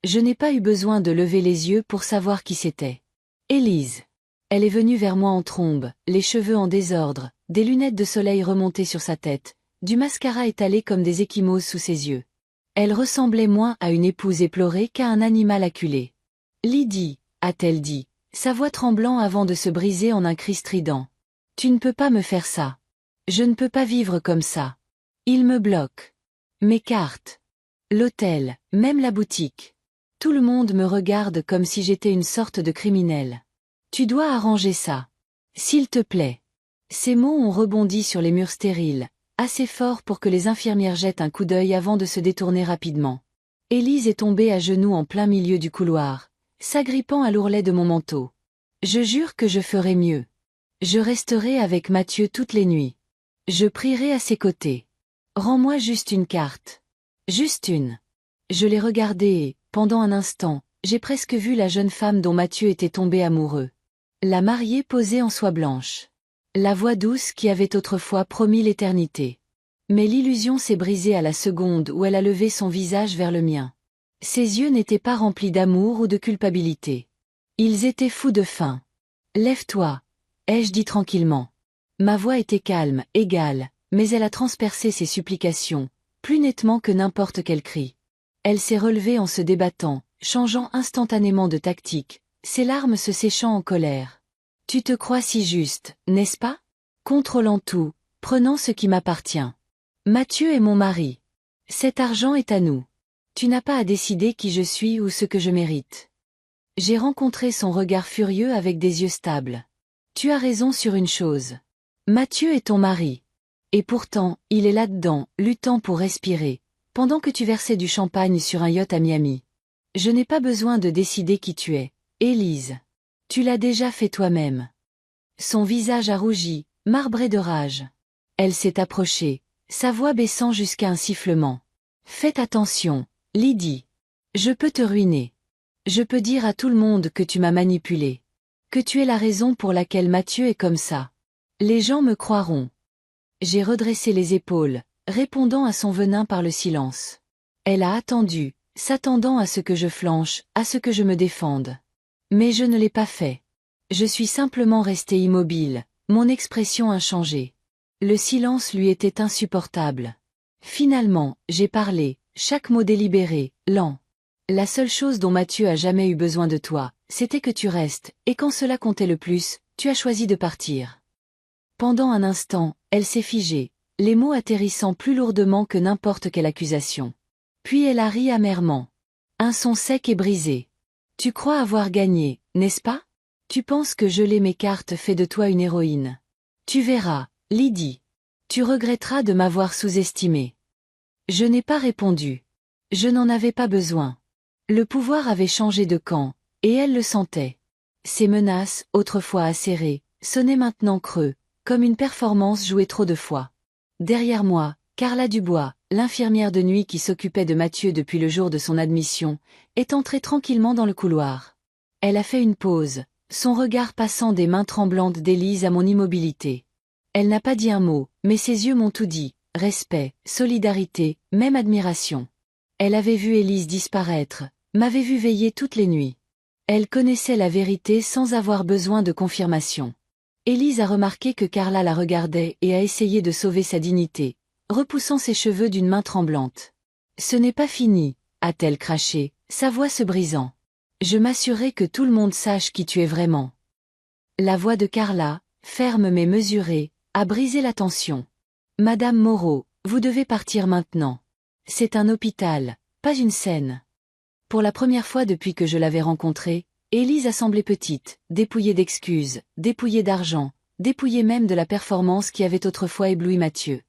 Je n'ai pas eu besoin de lever les yeux pour savoir qui c'était. Élise. Elle est venue vers moi en trombe, les cheveux en désordre, des lunettes de soleil remontées sur sa tête, du mascara étalé comme des ecchymoses sous ses yeux. Elle ressemblait moins à une épouse éplorée qu'à un animal acculé. Lydie, a-t-elle dit, sa voix tremblant avant de se briser en un cri strident. Tu ne peux pas me faire ça. Je ne peux pas vivre comme ça. Il me bloque. Mes cartes. L'hôtel, même la boutique. Tout le monde me regarde comme si j'étais une sorte de criminel. Tu dois arranger ça. S'il te plaît. Ces mots ont rebondi sur les murs stériles, assez fort pour que les infirmières jettent un coup d'œil avant de se détourner rapidement. Élise est tombée à genoux en plein milieu du couloir, s'agrippant à l'ourlet de mon manteau. Je jure que je ferai mieux. Je resterai avec Mathieu toutes les nuits. Je prierai à ses côtés. Rends-moi juste une carte. Juste une. Je l'ai regardée et, pendant un instant, j'ai presque vu la jeune femme dont Mathieu était tombé amoureux. La mariée posée en soie blanche. La voix douce qui avait autrefois promis l'éternité. Mais l'illusion s'est brisée à la seconde où elle a levé son visage vers le mien. Ses yeux n'étaient pas remplis d'amour ou de culpabilité. Ils étaient fous de faim. Lève-toi, ai-je dit tranquillement. Ma voix était calme, égale, mais elle a transpercé ses supplications, plus nettement que n'importe quel cri. Elle s'est relevée en se débattant, changeant instantanément de tactique, ses larmes se séchant en colère. « Tu te crois si juste, n'est-ce pas? Contrôlant tout, prenant ce qui m'appartient. Mathieu est mon mari. Cet argent est à nous. Tu n'as pas à décider qui je suis ou ce que je mérite. » J'ai rencontré son regard furieux avec des yeux stables. « Tu as raison sur une chose. Mathieu est ton mari. Et pourtant, il est là-dedans, luttant pour respirer, pendant que tu versais du champagne sur un yacht à Miami. Je n'ai pas besoin de décider qui tu es, Élise. Tu l'as déjà fait toi-même. » Son visage a rougi, marbré de rage. Elle s'est approchée, sa voix baissant jusqu'à un sifflement. « Faites attention, Lydie. Je peux te ruiner. Je peux dire à tout le monde que tu m'as manipulée. Que tu es la raison pour laquelle Mathieu est comme ça. Les gens me croiront. » J'ai redressé les épaules, répondant à son venin par le silence. Elle a attendu, s'attendant à ce que je flanche, à ce que je me défende. Mais je ne l'ai pas fait. Je suis simplement restée immobile, mon expression inchangée. Le silence lui était insupportable. Finalement, j'ai parlé, chaque mot délibéré, lent. La seule chose dont Mathieu a jamais eu besoin de toi, c'était que tu restes, et quand cela comptait le plus, tu as choisi de partir. Pendant un instant, elle s'est figée, les mots atterrissant plus lourdement que n'importe quelle accusation. Puis elle a ri amèrement. Un son sec et brisé. « Tu crois avoir gagné, n'est-ce pas? Tu penses que geler mes cartes fait de toi une héroïne. Tu verras, Lydie. Tu regretteras de m'avoir sous-estimée. » Je n'ai pas répondu. Je n'en avais pas besoin. Le pouvoir avait changé de camp, et elle le sentait. Ses menaces, autrefois acérées, sonnaient maintenant creux, comme une performance jouée trop de fois. Derrière moi, Carla Dubois, l'infirmière de nuit qui s'occupait de Mathieu depuis le jour de son admission, est entrée tranquillement dans le couloir. Elle a fait une pause, son regard passant des mains tremblantes d'Élise à mon immobilité. Elle n'a pas dit un mot, mais ses yeux m'ont tout dit, respect, solidarité, même admiration. Elle avait vu Élise disparaître, m'avait vu veiller toutes les nuits. Elle connaissait la vérité sans avoir besoin de confirmation. Élise a remarqué que Carla la regardait et a essayé de sauver sa dignité, repoussant ses cheveux d'une main tremblante. « Ce n'est pas fini, » a-t-elle craché, sa voix se brisant. « Je m'assurerai que tout le monde sache qui tu es vraiment. » La voix de Carla, ferme mais mesurée, a brisé la tension. « Madame Moreau, vous devez partir maintenant. C'est un hôpital, pas une scène. » Pour la première fois depuis que je l'avais rencontrée, Élise a semblé petite, dépouillée d'excuses, dépouillée d'argent, dépouillée même de la performance qui avait autrefois ébloui Mathieu.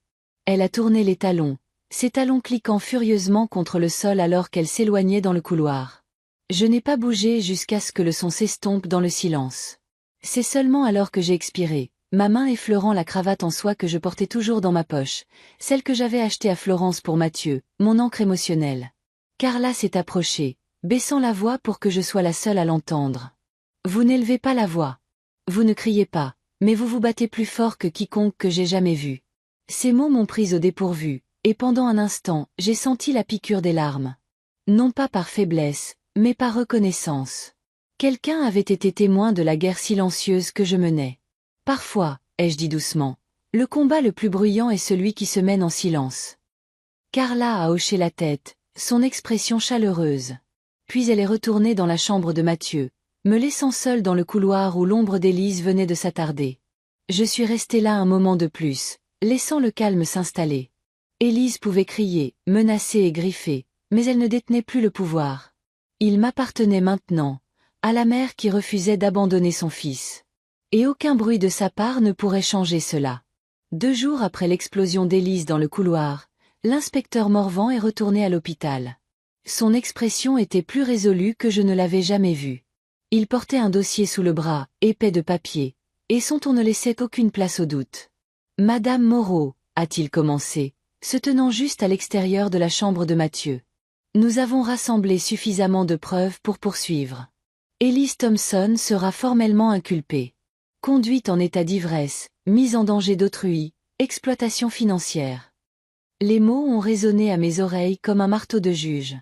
Elle a tourné les talons, ses talons cliquant furieusement contre le sol alors qu'elle s'éloignait dans le couloir. Je n'ai pas bougé jusqu'à ce que le son s'estompe dans le silence. C'est seulement alors que j'ai expiré, ma main effleurant la cravate en soie que je portais toujours dans ma poche, celle que j'avais achetée à Florence pour Mathieu, mon encre émotionnelle. Carla s'est approchée, baissant la voix pour que je sois la seule à l'entendre. « Vous n'élevez pas la voix. Vous ne criez pas, mais vous vous battez plus fort que quiconque que j'ai jamais vu. » Ces mots m'ont prise au dépourvu, et pendant un instant, j'ai senti la piqûre des larmes. Non pas par faiblesse, mais par reconnaissance. Quelqu'un avait été témoin de la guerre silencieuse que je menais. Parfois, ai-je dit doucement, le combat le plus bruyant est celui qui se mène en silence. Carla a hoché la tête, son expression chaleureuse. Puis elle est retournée dans la chambre de Mathieu, me laissant seule dans le couloir où l'ombre d'Élise venait de s'attarder. Je suis restée là un moment de plus, laissant le calme s'installer. Élise pouvait crier, menacer et griffer, mais elle ne détenait plus le pouvoir. Il m'appartenait maintenant, à la mère qui refusait d'abandonner son fils. Et aucun bruit de sa part ne pourrait changer cela. 2 jours après l'explosion d'Élise dans le couloir, l'inspecteur Morvan est retourné à l'hôpital. Son expression était plus résolue que je ne l'avais jamais vue. Il portait un dossier sous le bras, épais de papier, et son ton ne laissait aucune place au doute. « Madame Moreau, » a-t-il commencé, se tenant juste à l'extérieur de la chambre de Mathieu. « Nous avons rassemblé suffisamment de preuves pour poursuivre. Élise Thompson sera formellement inculpée. Conduite en état d'ivresse, mise en danger d'autrui, exploitation financière. » Les mots ont résonné à mes oreilles comme un marteau de juge.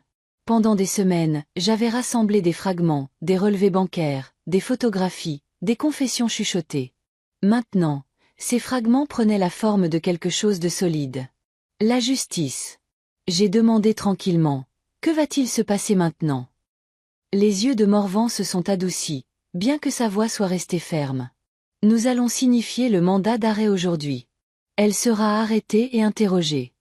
Pendant des semaines, j'avais rassemblé des fragments, des relevés bancaires, des photographies, des confessions chuchotées. Maintenant, Ces fragments prenaient la forme de quelque chose de solide. La justice. J'ai demandé tranquillement. Que va-t-il se passer maintenant? Les yeux de Morvan se sont adoucis, bien que sa voix soit restée ferme. Nous allons signifier le mandat d'arrêt aujourd'hui. Elle sera arrêtée et interrogée.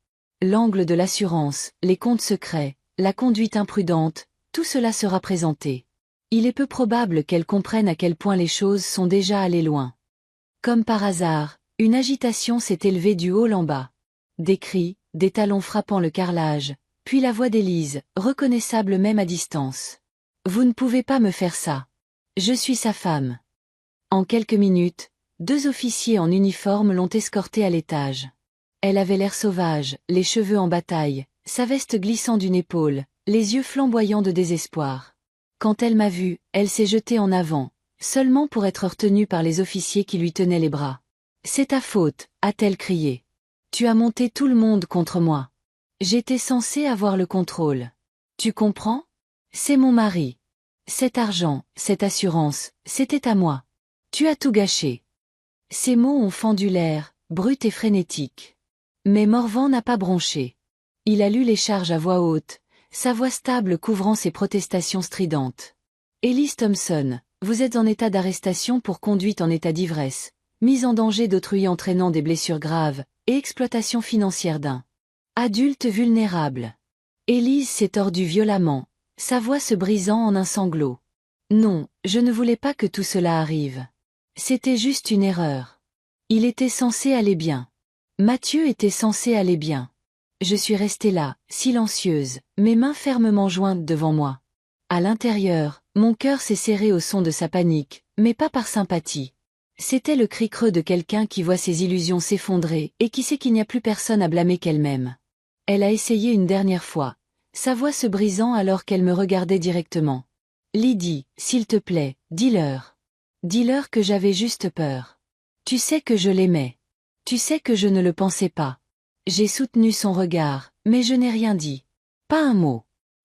L'angle de l'assurance, les comptes secrets, la conduite imprudente, tout cela sera présenté. Il est peu probable qu'elle comprenne à quel point les choses sont déjà allées loin. Comme par hasard, une agitation s'est élevée du hall en bas. Des cris, des talons frappant le carrelage, puis la voix d'Élise, reconnaissable même à distance. Vous ne pouvez pas me faire ça. Je suis sa femme. En quelques minutes, 2 officiers en uniforme l'ont escortée à l'étage. Elle avait l'air sauvage, les cheveux en bataille, sa veste glissant d'une épaule, les yeux flamboyants de désespoir. Quand elle m'a vue, elle s'est jetée en avant, seulement pour être retenue par les officiers qui lui tenaient les bras. « C'est ta faute », a-t-elle crié. « Tu as monté tout le monde contre moi. J'étais censée avoir le contrôle. Tu comprends? C'est mon mari. Cet argent, cette assurance, c'était à moi. Tu as tout gâché. » Ces mots ont fendu l'air, brut et frénétique. Mais Morvan n'a pas bronché. Il a lu les charges à voix haute, sa voix stable couvrant ses protestations stridentes. « Elise Thompson, vous êtes en état d'arrestation pour conduite en état d'ivresse, mise en danger d'autrui entraînant des blessures graves, et exploitation financière d'un adulte vulnérable. » Élise s'est tordue violemment, sa voix se brisant en un sanglot. « Non, je ne voulais pas que tout cela arrive. C'était juste une erreur. Il était censé aller bien. Mathieu était censé aller bien. Je suis restée là, silencieuse, mes mains fermement jointes devant moi. À l'intérieur, mon cœur s'est serré au son de sa panique, mais pas par sympathie. C'était le cri creux de quelqu'un qui voit ses illusions s'effondrer et qui sait qu'il n'y a plus personne à blâmer qu'elle-même. Elle a essayé une dernière fois, sa voix se brisant alors qu'elle me regardait directement. « Lydie, s'il te plaît, dis-leur. Dis-leur que j'avais juste peur. Tu sais que je l'aimais. Tu sais que je ne le pensais pas. » J'ai soutenu son regard, mais je n'ai rien dit. Pas un mot.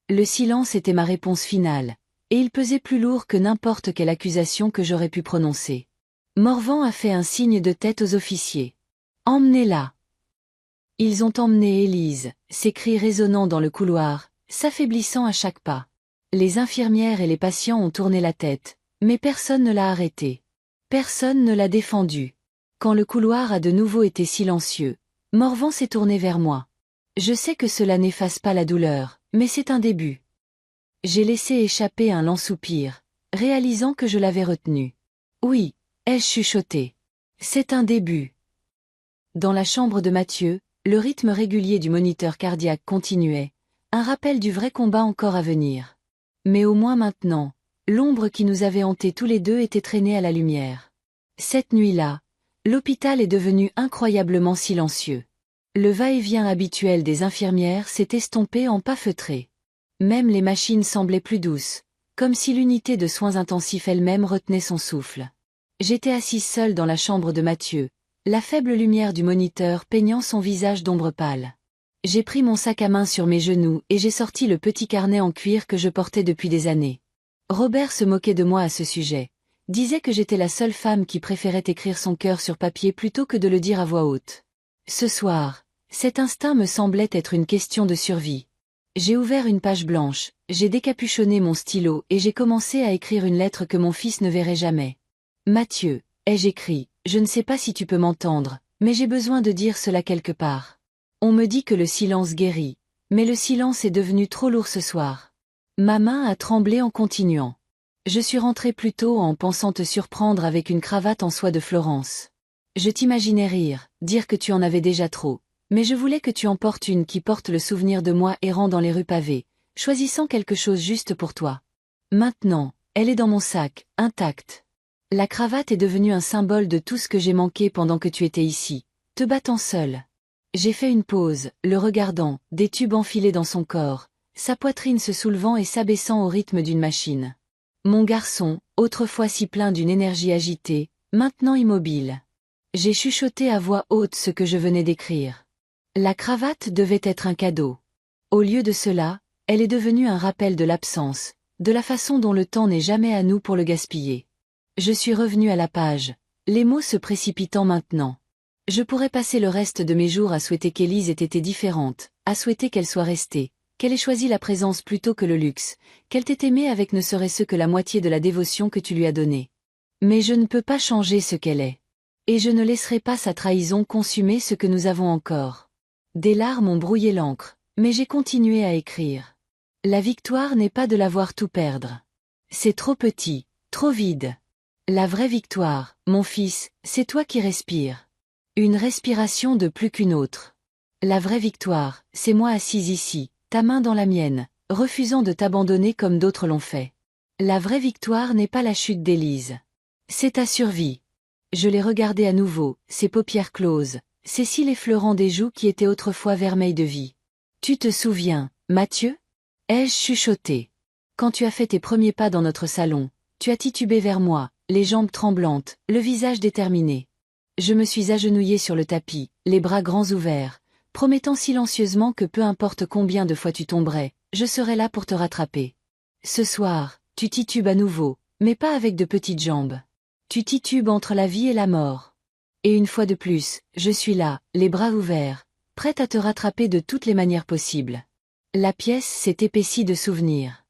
Le silence était ma réponse finale, et il pesait plus lourd que n'importe quelle accusation que j'aurais pu prononcer. Morvan a fait un signe de tête aux officiers. « Emmenez-la !» Ils ont emmené Élise, ses cris résonnant dans le couloir, s'affaiblissant à chaque pas. Les infirmières et les patients ont tourné la tête, mais personne ne l'a arrêtée. Personne ne l'a défendue. Quand le couloir a de nouveau été silencieux, Morvan s'est tourné vers moi. Je sais que cela n'efface pas la douleur, mais c'est un début. J'ai laissé échapper un lent soupir, réalisant que je l'avais retenu. Oui, ai-je chuchoté. C'est un début. Dans la chambre de Mathieu, le rythme régulier du moniteur cardiaque continuait, un rappel du vrai combat encore à venir. Mais au moins maintenant, l'ombre qui nous avait hantés tous les deux était traînée à la lumière. Cette nuit-là, l'hôpital est devenu incroyablement silencieux. Le va-et-vient habituel des infirmières s'est estompé en pas feutrés. Même les machines semblaient plus douces, comme si l'unité de soins intensifs elle-même retenait son souffle. J'étais assise seule dans la chambre de Mathieu, la faible lumière du moniteur peignant son visage d'ombre pâle. J'ai pris mon sac à main sur mes genoux et j'ai sorti le petit carnet en cuir que je portais depuis des années. Robert se moquait de moi à ce sujet, disait que j'étais la seule femme qui préférait écrire son cœur sur papier plutôt que de le dire à voix haute. Ce soir, cet instinct me semblait être une question de survie. J'ai ouvert une page blanche, j'ai décapuchonné mon stylo et j'ai commencé à écrire une lettre que mon fils ne verrait jamais. « Mathieu, ai-je écrit, je ne sais pas si tu peux m'entendre, mais j'ai besoin de dire cela quelque part. On me dit que le silence guérit, mais le silence est devenu trop lourd ce soir. » Ma main a tremblé en continuant. Je suis rentrée plus tôt en pensant te surprendre avec une cravate en soie de Florence. Je t'imaginais rire, dire que tu en avais déjà trop, mais je voulais que tu en portes une qui porte le souvenir de moi errant dans les rues pavées, choisissant quelque chose juste pour toi. Maintenant, elle est dans mon sac, intacte. La cravate est devenue un symbole de tout ce que j'ai manqué pendant que tu étais ici, te battant seule. J'ai fait une pause, le regardant, des tubes enfilés dans son corps, sa poitrine se soulevant et s'abaissant au rythme d'une machine. Mon garçon, autrefois si plein d'une énergie agitée, maintenant immobile. J'ai chuchoté à voix haute ce que je venais d'écrire. La cravate devait être un cadeau. Au lieu de cela, elle est devenue un rappel de l'absence, de la façon dont le temps n'est jamais à nous pour le gaspiller. Je suis revenue à la page, les mots se précipitant maintenant. Je pourrais passer le reste de mes jours à souhaiter qu'Élise ait été différente, à souhaiter qu'elle soit restée, qu'elle ait choisi la présence plutôt que le luxe, qu'elle t'ait aimé avec ne serait-ce que la moitié de la dévotion que tu lui as donnée. Mais je ne peux pas changer ce qu'elle est. Et je ne laisserai pas sa trahison consumer ce que nous avons encore. Des larmes ont brouillé l'encre, mais j'ai continué à écrire. La victoire n'est pas de la voir tout perdre. C'est trop petit, trop vide. La vraie victoire, mon fils, c'est toi qui respires. Une respiration de plus qu'une autre. La vraie victoire, c'est moi assise ici, ta main dans la mienne, refusant de t'abandonner comme d'autres l'ont fait. La vraie victoire n'est pas la chute d'Élise. C'est ta survie. Je l'ai regardée à nouveau, ses paupières closes, ses cils effleurant des joues qui étaient autrefois vermeilles de vie. Tu te souviens, Mathieu? Ai-je chuchoté. Quand tu as fait tes premiers pas dans notre salon, tu as titubé vers moi, les jambes tremblantes, le visage déterminé. Je me suis agenouillée sur le tapis, les bras grands ouverts, promettant silencieusement que peu importe combien de fois tu tomberais, je serais là pour te rattraper. Ce soir, tu titubes à nouveau, mais pas avec de petites jambes. Tu titubes entre la vie et la mort. Et une fois de plus, je suis là, les bras ouverts, prête à te rattraper de toutes les manières possibles. La pièce s'est épaissie de souvenirs.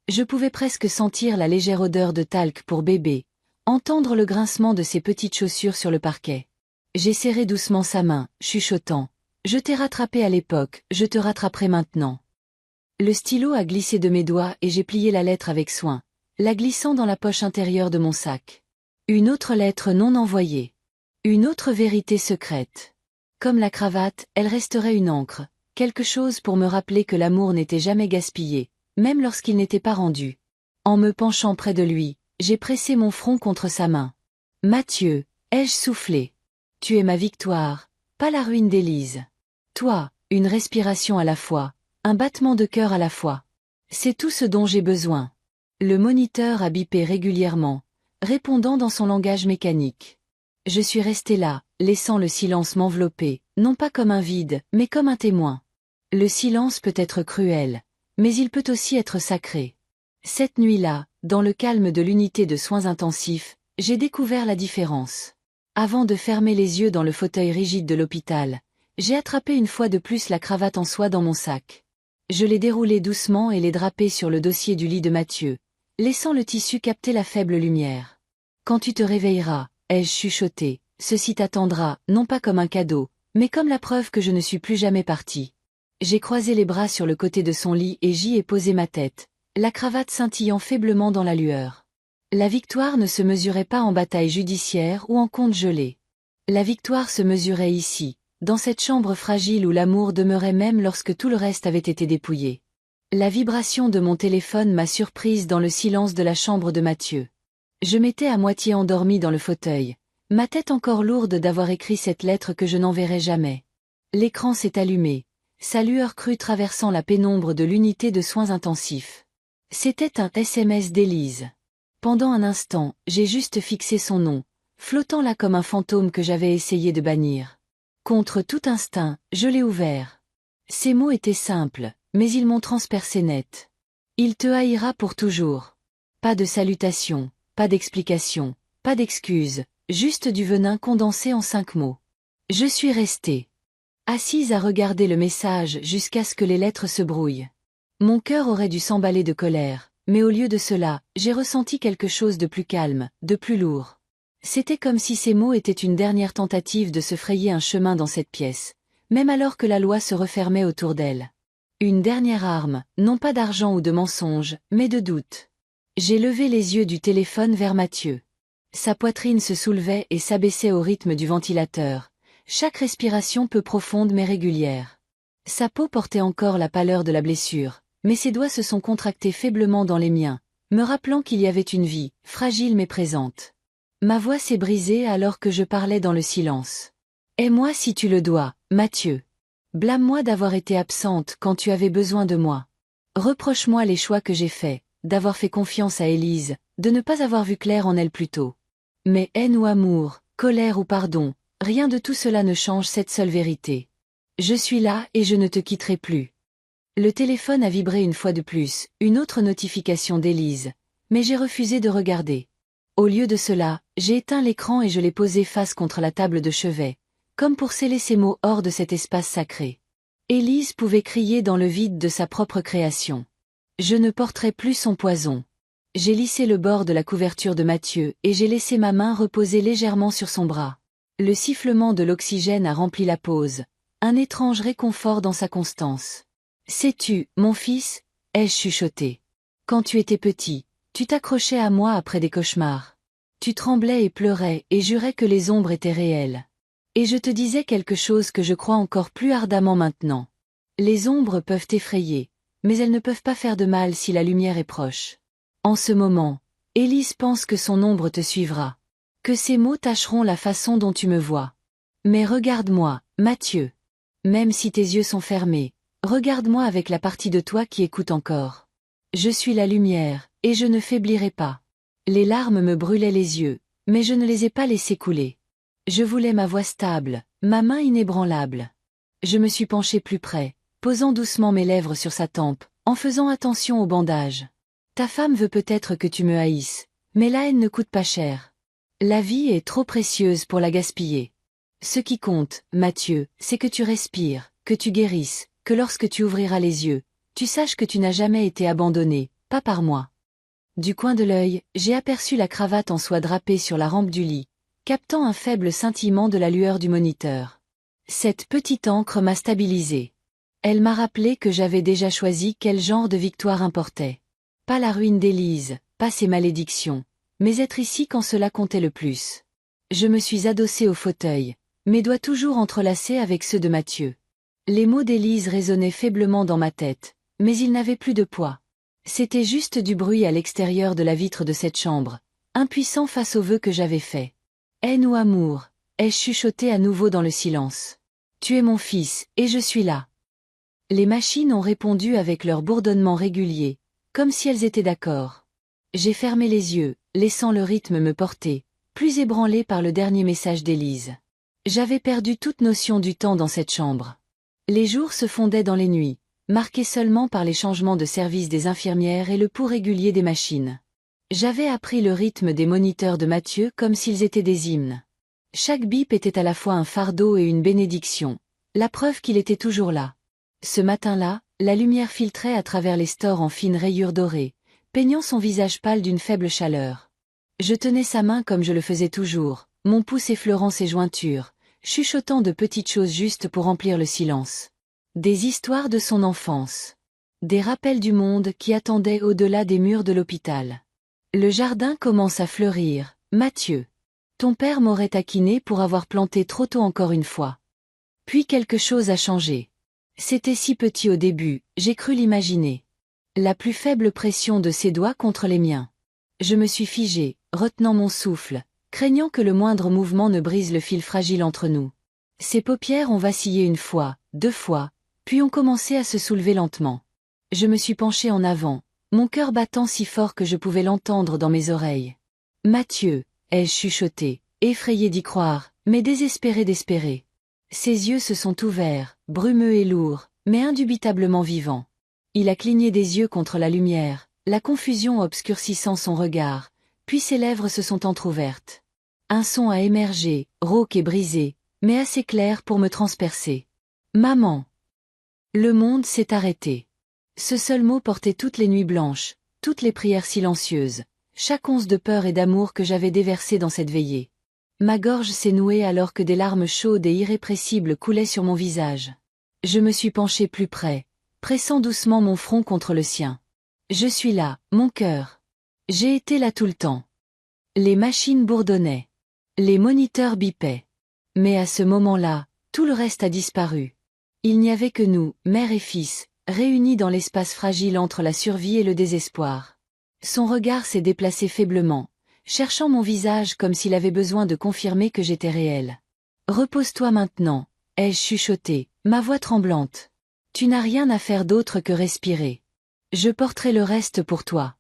Je pouvais presque sentir la légère odeur de talc pour bébé, entendre le grincement de ses petites chaussures sur le parquet. J'ai serré doucement sa main, chuchotant. Je t'ai rattrapé à l'époque, je te rattraperai maintenant. Le stylo a glissé de mes doigts et j'ai plié la lettre avec soin, la glissant dans la poche intérieure de mon sac. Une autre lettre non envoyée. Une autre vérité secrète. Comme la cravate, elle resterait une encre, quelque chose pour me rappeler que l'amour n'était jamais gaspillé, même lorsqu'il n'était pas rendu. En me penchant près de lui, j'ai pressé mon front contre sa main. Mathieu, ai-je soufflé. Tu es ma victoire, pas la ruine d'Élise. Toi, une respiration à la fois, un battement de cœur à la fois. C'est tout ce dont j'ai besoin. Le moniteur a bipé régulièrement, répondant dans son langage mécanique. Je suis resté là, laissant le silence m'envelopper, non pas comme un vide, mais comme un témoin. Le silence peut être cruel, mais il peut aussi être sacré. Cette nuit-là, dans le calme de l'unité de soins intensifs, j'ai découvert la différence. Avant de fermer les yeux dans le fauteuil rigide de l'hôpital, j'ai attrapé une fois de plus la cravate en soie dans mon sac. Je l'ai déroulée doucement et l'ai drapée sur le dossier du lit de Mathieu, laissant le tissu capter la faible lumière. Quand tu te réveilleras, ai-je chuchoté, ceci t'attendra, non pas comme un cadeau, mais comme la preuve que je ne suis plus jamais partie. J'ai croisé les bras sur le côté de son lit et j'y ai posé ma tête, la cravate scintillant faiblement dans la lueur. La victoire ne se mesurait pas en bataille judiciaire ou en compte gelé. La victoire se mesurait ici, dans cette chambre fragile où l'amour demeurait même lorsque tout le reste avait été dépouillé. La vibration de mon téléphone m'a surprise dans le silence de la chambre de Mathieu. Je m'étais à moitié endormie dans le fauteuil, ma tête encore lourde d'avoir écrit cette lettre que je n'enverrai jamais. L'écran s'est allumé, sa lueur crue traversant la pénombre de l'unité de soins intensifs. C'était un SMS d'Élise. Pendant un instant, j'ai juste fixé son nom, flottant là comme un fantôme que j'avais essayé de bannir. Contre tout instinct, je l'ai ouvert. Ces mots étaient simples, mais ils m'ont transpercé net. Il te haïra pour toujours. Pas de salutation, pas d'explication, pas d'excuse, juste du venin condensé en 5 mots. Je suis restée assise à regarder le message jusqu'à ce que les lettres se brouillent. Mon cœur aurait dû s'emballer de colère, mais au lieu de cela, j'ai ressenti quelque chose de plus calme, de plus lourd. C'était comme si ces mots étaient une dernière tentative de se frayer un chemin dans cette pièce, même alors que la loi se refermait autour d'elle. Une dernière arme, non pas d'argent ou de mensonge, mais de doute. J'ai levé les yeux du téléphone vers Mathieu. Sa poitrine se soulevait et s'abaissait au rythme du ventilateur, chaque respiration peu profonde mais régulière. Sa peau portait encore la pâleur de la blessure, mais ses doigts se sont contractés faiblement dans les miens, me rappelant qu'il y avait une vie, fragile mais présente. Ma voix s'est brisée alors que je parlais dans le silence. Aie-moi si tu le dois, Mathieu. Blâme-moi d'avoir été absente quand tu avais besoin de moi. Reproche-moi les choix que j'ai faits, d'avoir fait confiance à Élise, de ne pas avoir vu clair en elle plus tôt. Mais haine ou amour, colère ou pardon, rien de tout cela ne change cette seule vérité. Je suis là et je ne te quitterai plus. Le téléphone a vibré une fois de plus, une autre notification d'Élise, mais j'ai refusé de regarder. Au lieu de cela, j'ai éteint l'écran et je l'ai posé face contre la table de chevet, comme pour sceller ces mots hors de cet espace sacré. Élise pouvait crier dans le vide de sa propre création. Je ne porterai plus son poison. J'ai lissé le bord de la couverture de Mathieu et j'ai laissé ma main reposer légèrement sur son bras. Le sifflement de l'oxygène a rempli la pause, un étrange réconfort dans sa constance. Sais-tu, mon fils, ai-je chuchoté. Quand tu étais petit, tu t'accrochais à moi après des cauchemars. Tu tremblais et pleurais et jurais que les ombres étaient réelles. Et je te disais quelque chose que je crois encore plus ardemment maintenant. Les ombres peuvent effrayer, mais elles ne peuvent pas faire de mal si la lumière est proche. En ce moment, Élise pense que son ombre te suivra. Que ces mots tacheront la façon dont tu me vois. Mais regarde-moi, Mathieu. Même si tes yeux sont fermés, regarde-moi avec la partie de toi qui écoute encore. Je suis la lumière, et je ne faiblirai pas. Les larmes me brûlaient les yeux, mais je ne les ai pas laissées couler. Je voulais ma voix stable, ma main inébranlable. Je me suis penché plus près, posant doucement mes lèvres sur sa tempe, en faisant attention au bandage. Ta femme veut peut-être que tu me haïsses, mais la haine ne coûte pas cher. La vie est trop précieuse pour la gaspiller. Ce qui compte, Mathieu, c'est que tu respires, que tu guérisses, que lorsque tu ouvriras les yeux, tu saches que tu n'as jamais été abandonné, pas par moi. Du coin de l'œil, j'ai aperçu la cravate en soie drapée sur la rampe du lit, captant un faible scintillement de la lueur du moniteur. Cette petite encre m'a stabilisé. Elle m'a rappelé que j'avais déjà choisi quel genre de victoire importait. Pas la ruine d'Élise, pas ses malédictions, mais être ici quand cela comptait le plus. Je me suis adossé au fauteuil, mes doigts toujours entrelacés avec ceux de Mathieu. Les mots d'Élise résonnaient faiblement dans ma tête, mais ils n'avaient plus de poids. C'était juste du bruit à l'extérieur de la vitre de cette chambre, impuissant face aux vœux que j'avais faits. Haine ou amour, ai-je chuchoté à nouveau dans le silence. Tu es mon fils, et je suis là. Les machines ont répondu avec leur bourdonnement régulier, comme si elles étaient d'accord. J'ai fermé les yeux, laissant le rythme me porter, plus ébranlé par le dernier message d'Élise. J'avais perdu toute notion du temps dans cette chambre. Les jours se fondaient dans les nuits, marqués seulement par les changements de service des infirmières et le pouls régulier des machines. J'avais appris le rythme des moniteurs de Mathieu comme s'ils étaient des hymnes. Chaque bip était à la fois un fardeau et une bénédiction, la preuve qu'il était toujours là. Ce matin-là, la lumière filtrait à travers les stores en fines rayures dorées, peignant son visage pâle d'une faible chaleur. Je tenais sa main comme je le faisais toujours, mon pouce effleurant ses jointures, chuchotant de petites choses justes pour remplir le silence. Des histoires de son enfance. Des rappels du monde qui attendait au-delà des murs de l'hôpital. Le jardin commence à fleurir, Mathieu. Ton père m'aurait taquiné pour avoir planté trop tôt encore une fois. Puis quelque chose a changé. C'était si petit au début, j'ai cru l'imaginer. La plus faible pression de ses doigts contre les miens. Je me suis figé, retenant mon souffle, craignant que le moindre mouvement ne brise le fil fragile entre nous. Ses paupières ont vacillé une fois, deux fois, puis ont commencé à se soulever lentement. Je me suis penché en avant, mon cœur battant si fort que je pouvais l'entendre dans mes oreilles. Mathieu, ai-je chuchoté, effrayé d'y croire, mais désespéré d'espérer. Ses yeux se sont ouverts, brumeux et lourds, mais indubitablement vivants. Il a cligné des yeux contre la lumière, la confusion obscurcissant son regard, puis ses lèvres se sont entr'ouvertes. Un son a émergé, rauque et brisé, mais assez clair pour me transpercer. Maman. Le monde s'est arrêté. Ce seul mot portait toutes les nuits blanches, toutes les prières silencieuses, chaque once de peur et d'amour que j'avais déversé dans cette veillée. Ma gorge s'est nouée alors que des larmes chaudes et irrépressibles coulaient sur mon visage. Je me suis penché plus près, pressant doucement mon front contre le sien. Je suis là, mon cœur. J'ai été là tout le temps. Les machines bourdonnaient. Les moniteurs bipaient. Mais à ce moment-là, tout le reste a disparu. Il n'y avait que nous, mère et fils, réunis dans l'espace fragile entre la survie et le désespoir. Son regard s'est déplacé faiblement, cherchant mon visage comme s'il avait besoin de confirmer que j'étais réelle. Repose-toi maintenant, ai-je chuchoté, ma voix tremblante. Tu n'as rien à faire d'autre que respirer. Je porterai le reste pour toi.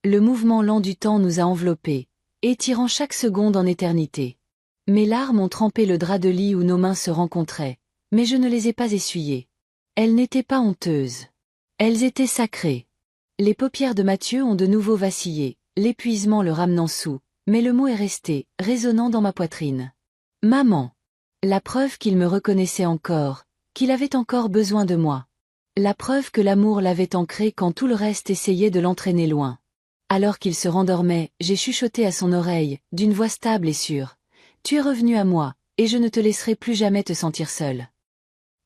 Le mouvement lent du temps nous a enveloppés, étirant chaque seconde en éternité. Mes larmes ont trempé le drap de lit où nos mains se rencontraient, mais je ne les ai pas essuyées. Elles n'étaient pas honteuses. Elles étaient sacrées. Les paupières de Mathieu ont de nouveau vacillé, l'épuisement le ramenant sous, mais le mot est resté, résonnant dans ma poitrine. Maman. La preuve qu'il me reconnaissait encore, qu'il avait encore besoin de moi. La preuve que l'amour l'avait ancré quand tout le reste essayait de l'entraîner loin. Alors qu'il se rendormait, j'ai chuchoté à son oreille, d'une voix stable et sûre. Tu es revenu à moi, et je ne te laisserai plus jamais te sentir seul.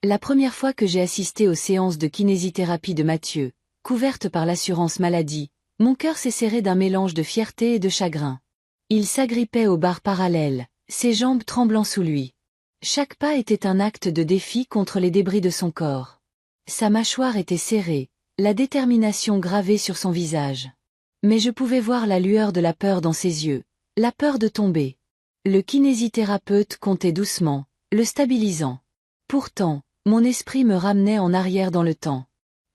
La première fois que j'ai assisté aux séances de kinésithérapie de Mathieu, couverte par l'assurance maladie, mon cœur s'est serré d'un mélange de fierté et de chagrin. Il s'agrippait aux barres parallèles, ses jambes tremblant sous lui. Chaque pas était un acte de défi contre les débris de son corps. Sa mâchoire était serrée, la détermination gravée sur son visage. Mais je pouvais voir la lueur de la peur dans ses yeux, la peur de tomber. Le kinésithérapeute comptait doucement, le stabilisant. Pourtant, mon esprit me ramenait en arrière dans le temps.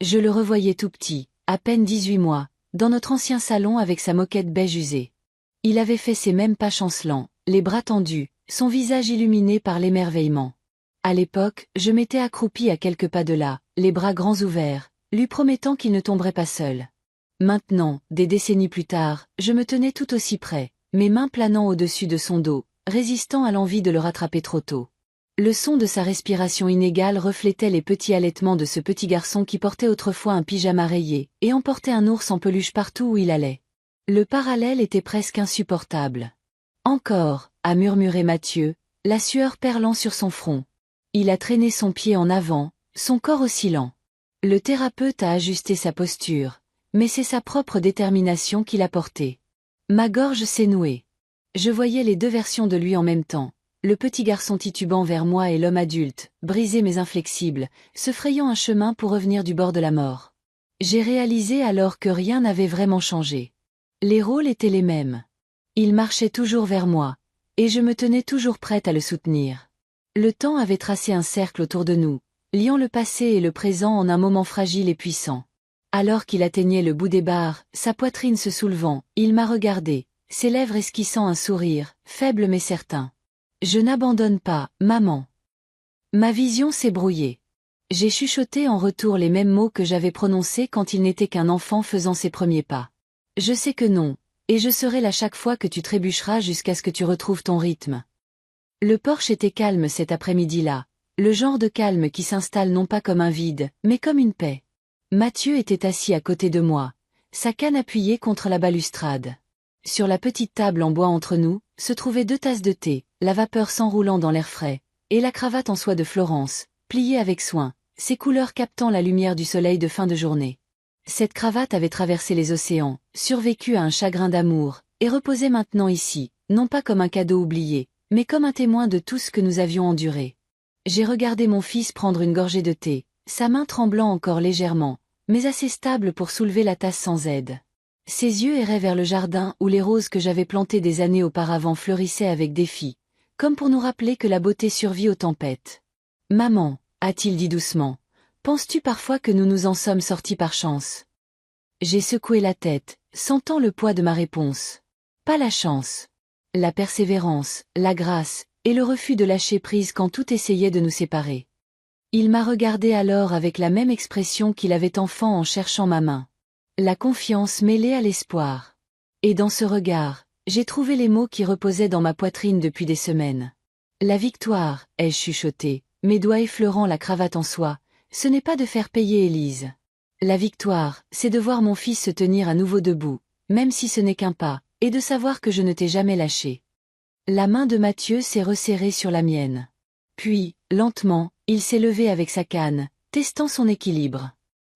Je le revoyais tout petit, à peine 18 mois, dans notre ancien salon avec sa moquette beige usée. Il avait fait ses mêmes pas chancelants, les bras tendus, son visage illuminé par l'émerveillement. À l'époque, je m'étais accroupie à quelques pas de là, les bras grands ouverts, lui promettant qu'il ne tomberait pas seul. Maintenant, des décennies plus tard, je me tenais tout aussi près, mes mains planant au-dessus de son dos, résistant à l'envie de le rattraper trop tôt. Le son de sa respiration inégale reflétait les petits halètements de ce petit garçon qui portait autrefois un pyjama rayé, et emportait un ours en peluche partout où il allait. Le parallèle était presque insupportable. Encore, a murmuré Mathieu, la sueur perlant sur son front. Il a traîné son pied en avant, son corps oscillant. Le thérapeute a ajusté sa posture, mais c'est sa propre détermination qui l'a porté. Ma gorge s'est nouée. Je voyais les deux versions de lui en même temps, le petit garçon titubant vers moi et l'homme adulte, brisé mais inflexible, se frayant un chemin pour revenir du bord de la mort. J'ai réalisé alors que rien n'avait vraiment changé. Les rôles étaient les mêmes. Il marchait toujours vers moi, et je me tenais toujours prête à le soutenir. Le temps avait tracé un cercle autour de nous, liant le passé et le présent en un moment fragile et puissant. Alors qu'il atteignait le bout des barres, sa poitrine se soulevant, il m'a regardé, ses lèvres esquissant un sourire, faible mais certain. Je n'abandonne pas, maman. Ma vision s'est brouillée. J'ai chuchoté en retour les mêmes mots que j'avais prononcés quand il n'était qu'un enfant faisant ses premiers pas. Je sais que non, et je serai là chaque fois que tu trébucheras jusqu'à ce que tu retrouves ton rythme. Le porche était calme cet après-midi-là, le genre de calme qui s'installe non pas comme un vide, mais comme une paix. Mathieu était assis à côté de moi, sa canne appuyée contre la balustrade. Sur la petite table en bois entre nous, se trouvaient 2 tasses de thé, la vapeur s'enroulant dans l'air frais, et la cravate en soie de Florence, pliée avec soin, ses couleurs captant la lumière du soleil de fin de journée. Cette cravate avait traversé les océans, survécu à un chagrin d'amour, et reposait maintenant ici, non pas comme un cadeau oublié, mais comme un témoin de tout ce que nous avions enduré. J'ai regardé mon fils prendre une gorgée de thé, sa main tremblant encore légèrement, mais assez stable pour soulever la tasse sans aide. Ses yeux erraient vers le jardin où les roses que j'avais plantées des années auparavant fleurissaient avec défi, comme pour nous rappeler que la beauté survit aux tempêtes. « Maman, a-t-il dit doucement, penses-tu parfois que nous nous en sommes sortis par chance ?» J'ai secoué la tête, sentant le poids de ma réponse. Pas la chance. La persévérance, la grâce, et le refus de lâcher prise quand tout essayait de nous séparer. Il m'a regardé alors avec la même expression qu'il avait enfant en cherchant ma main. La confiance mêlée à l'espoir. Et dans ce regard, j'ai trouvé les mots qui reposaient dans ma poitrine depuis des semaines. La victoire, ai-je chuchoté, mes doigts effleurant la cravate en soie, ce n'est pas de faire payer Élise. La victoire, c'est de voir mon fils se tenir à nouveau debout, même si ce n'est qu'un pas, et de savoir que je ne t'ai jamais lâché. La main de Mathieu s'est resserrée sur la mienne. Puis, lentement, il s'est levé avec sa canne, testant son équilibre.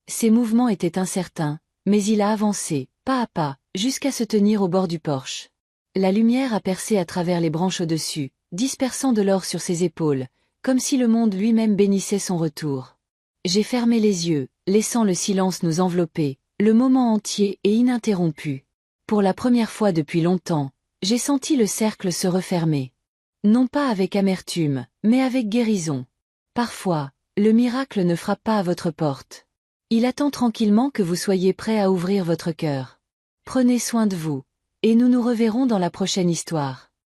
Ses mouvements étaient incertains, mais il a avancé, pas à pas, jusqu'à se tenir au bord du porche. La lumière a percé à travers les branches au-dessus, dispersant de l'or sur ses épaules, comme si le monde lui-même bénissait son retour. J'ai fermé les yeux, laissant le silence nous envelopper, le moment entier et ininterrompu. Pour la première fois depuis longtemps, j'ai senti le cercle se refermer. Non pas avec amertume, mais avec guérison. Parfois, le miracle ne frappe pas à votre porte. Il attend tranquillement que vous soyez prêt à ouvrir votre cœur. Prenez soin de vous, et nous nous reverrons dans la prochaine histoire.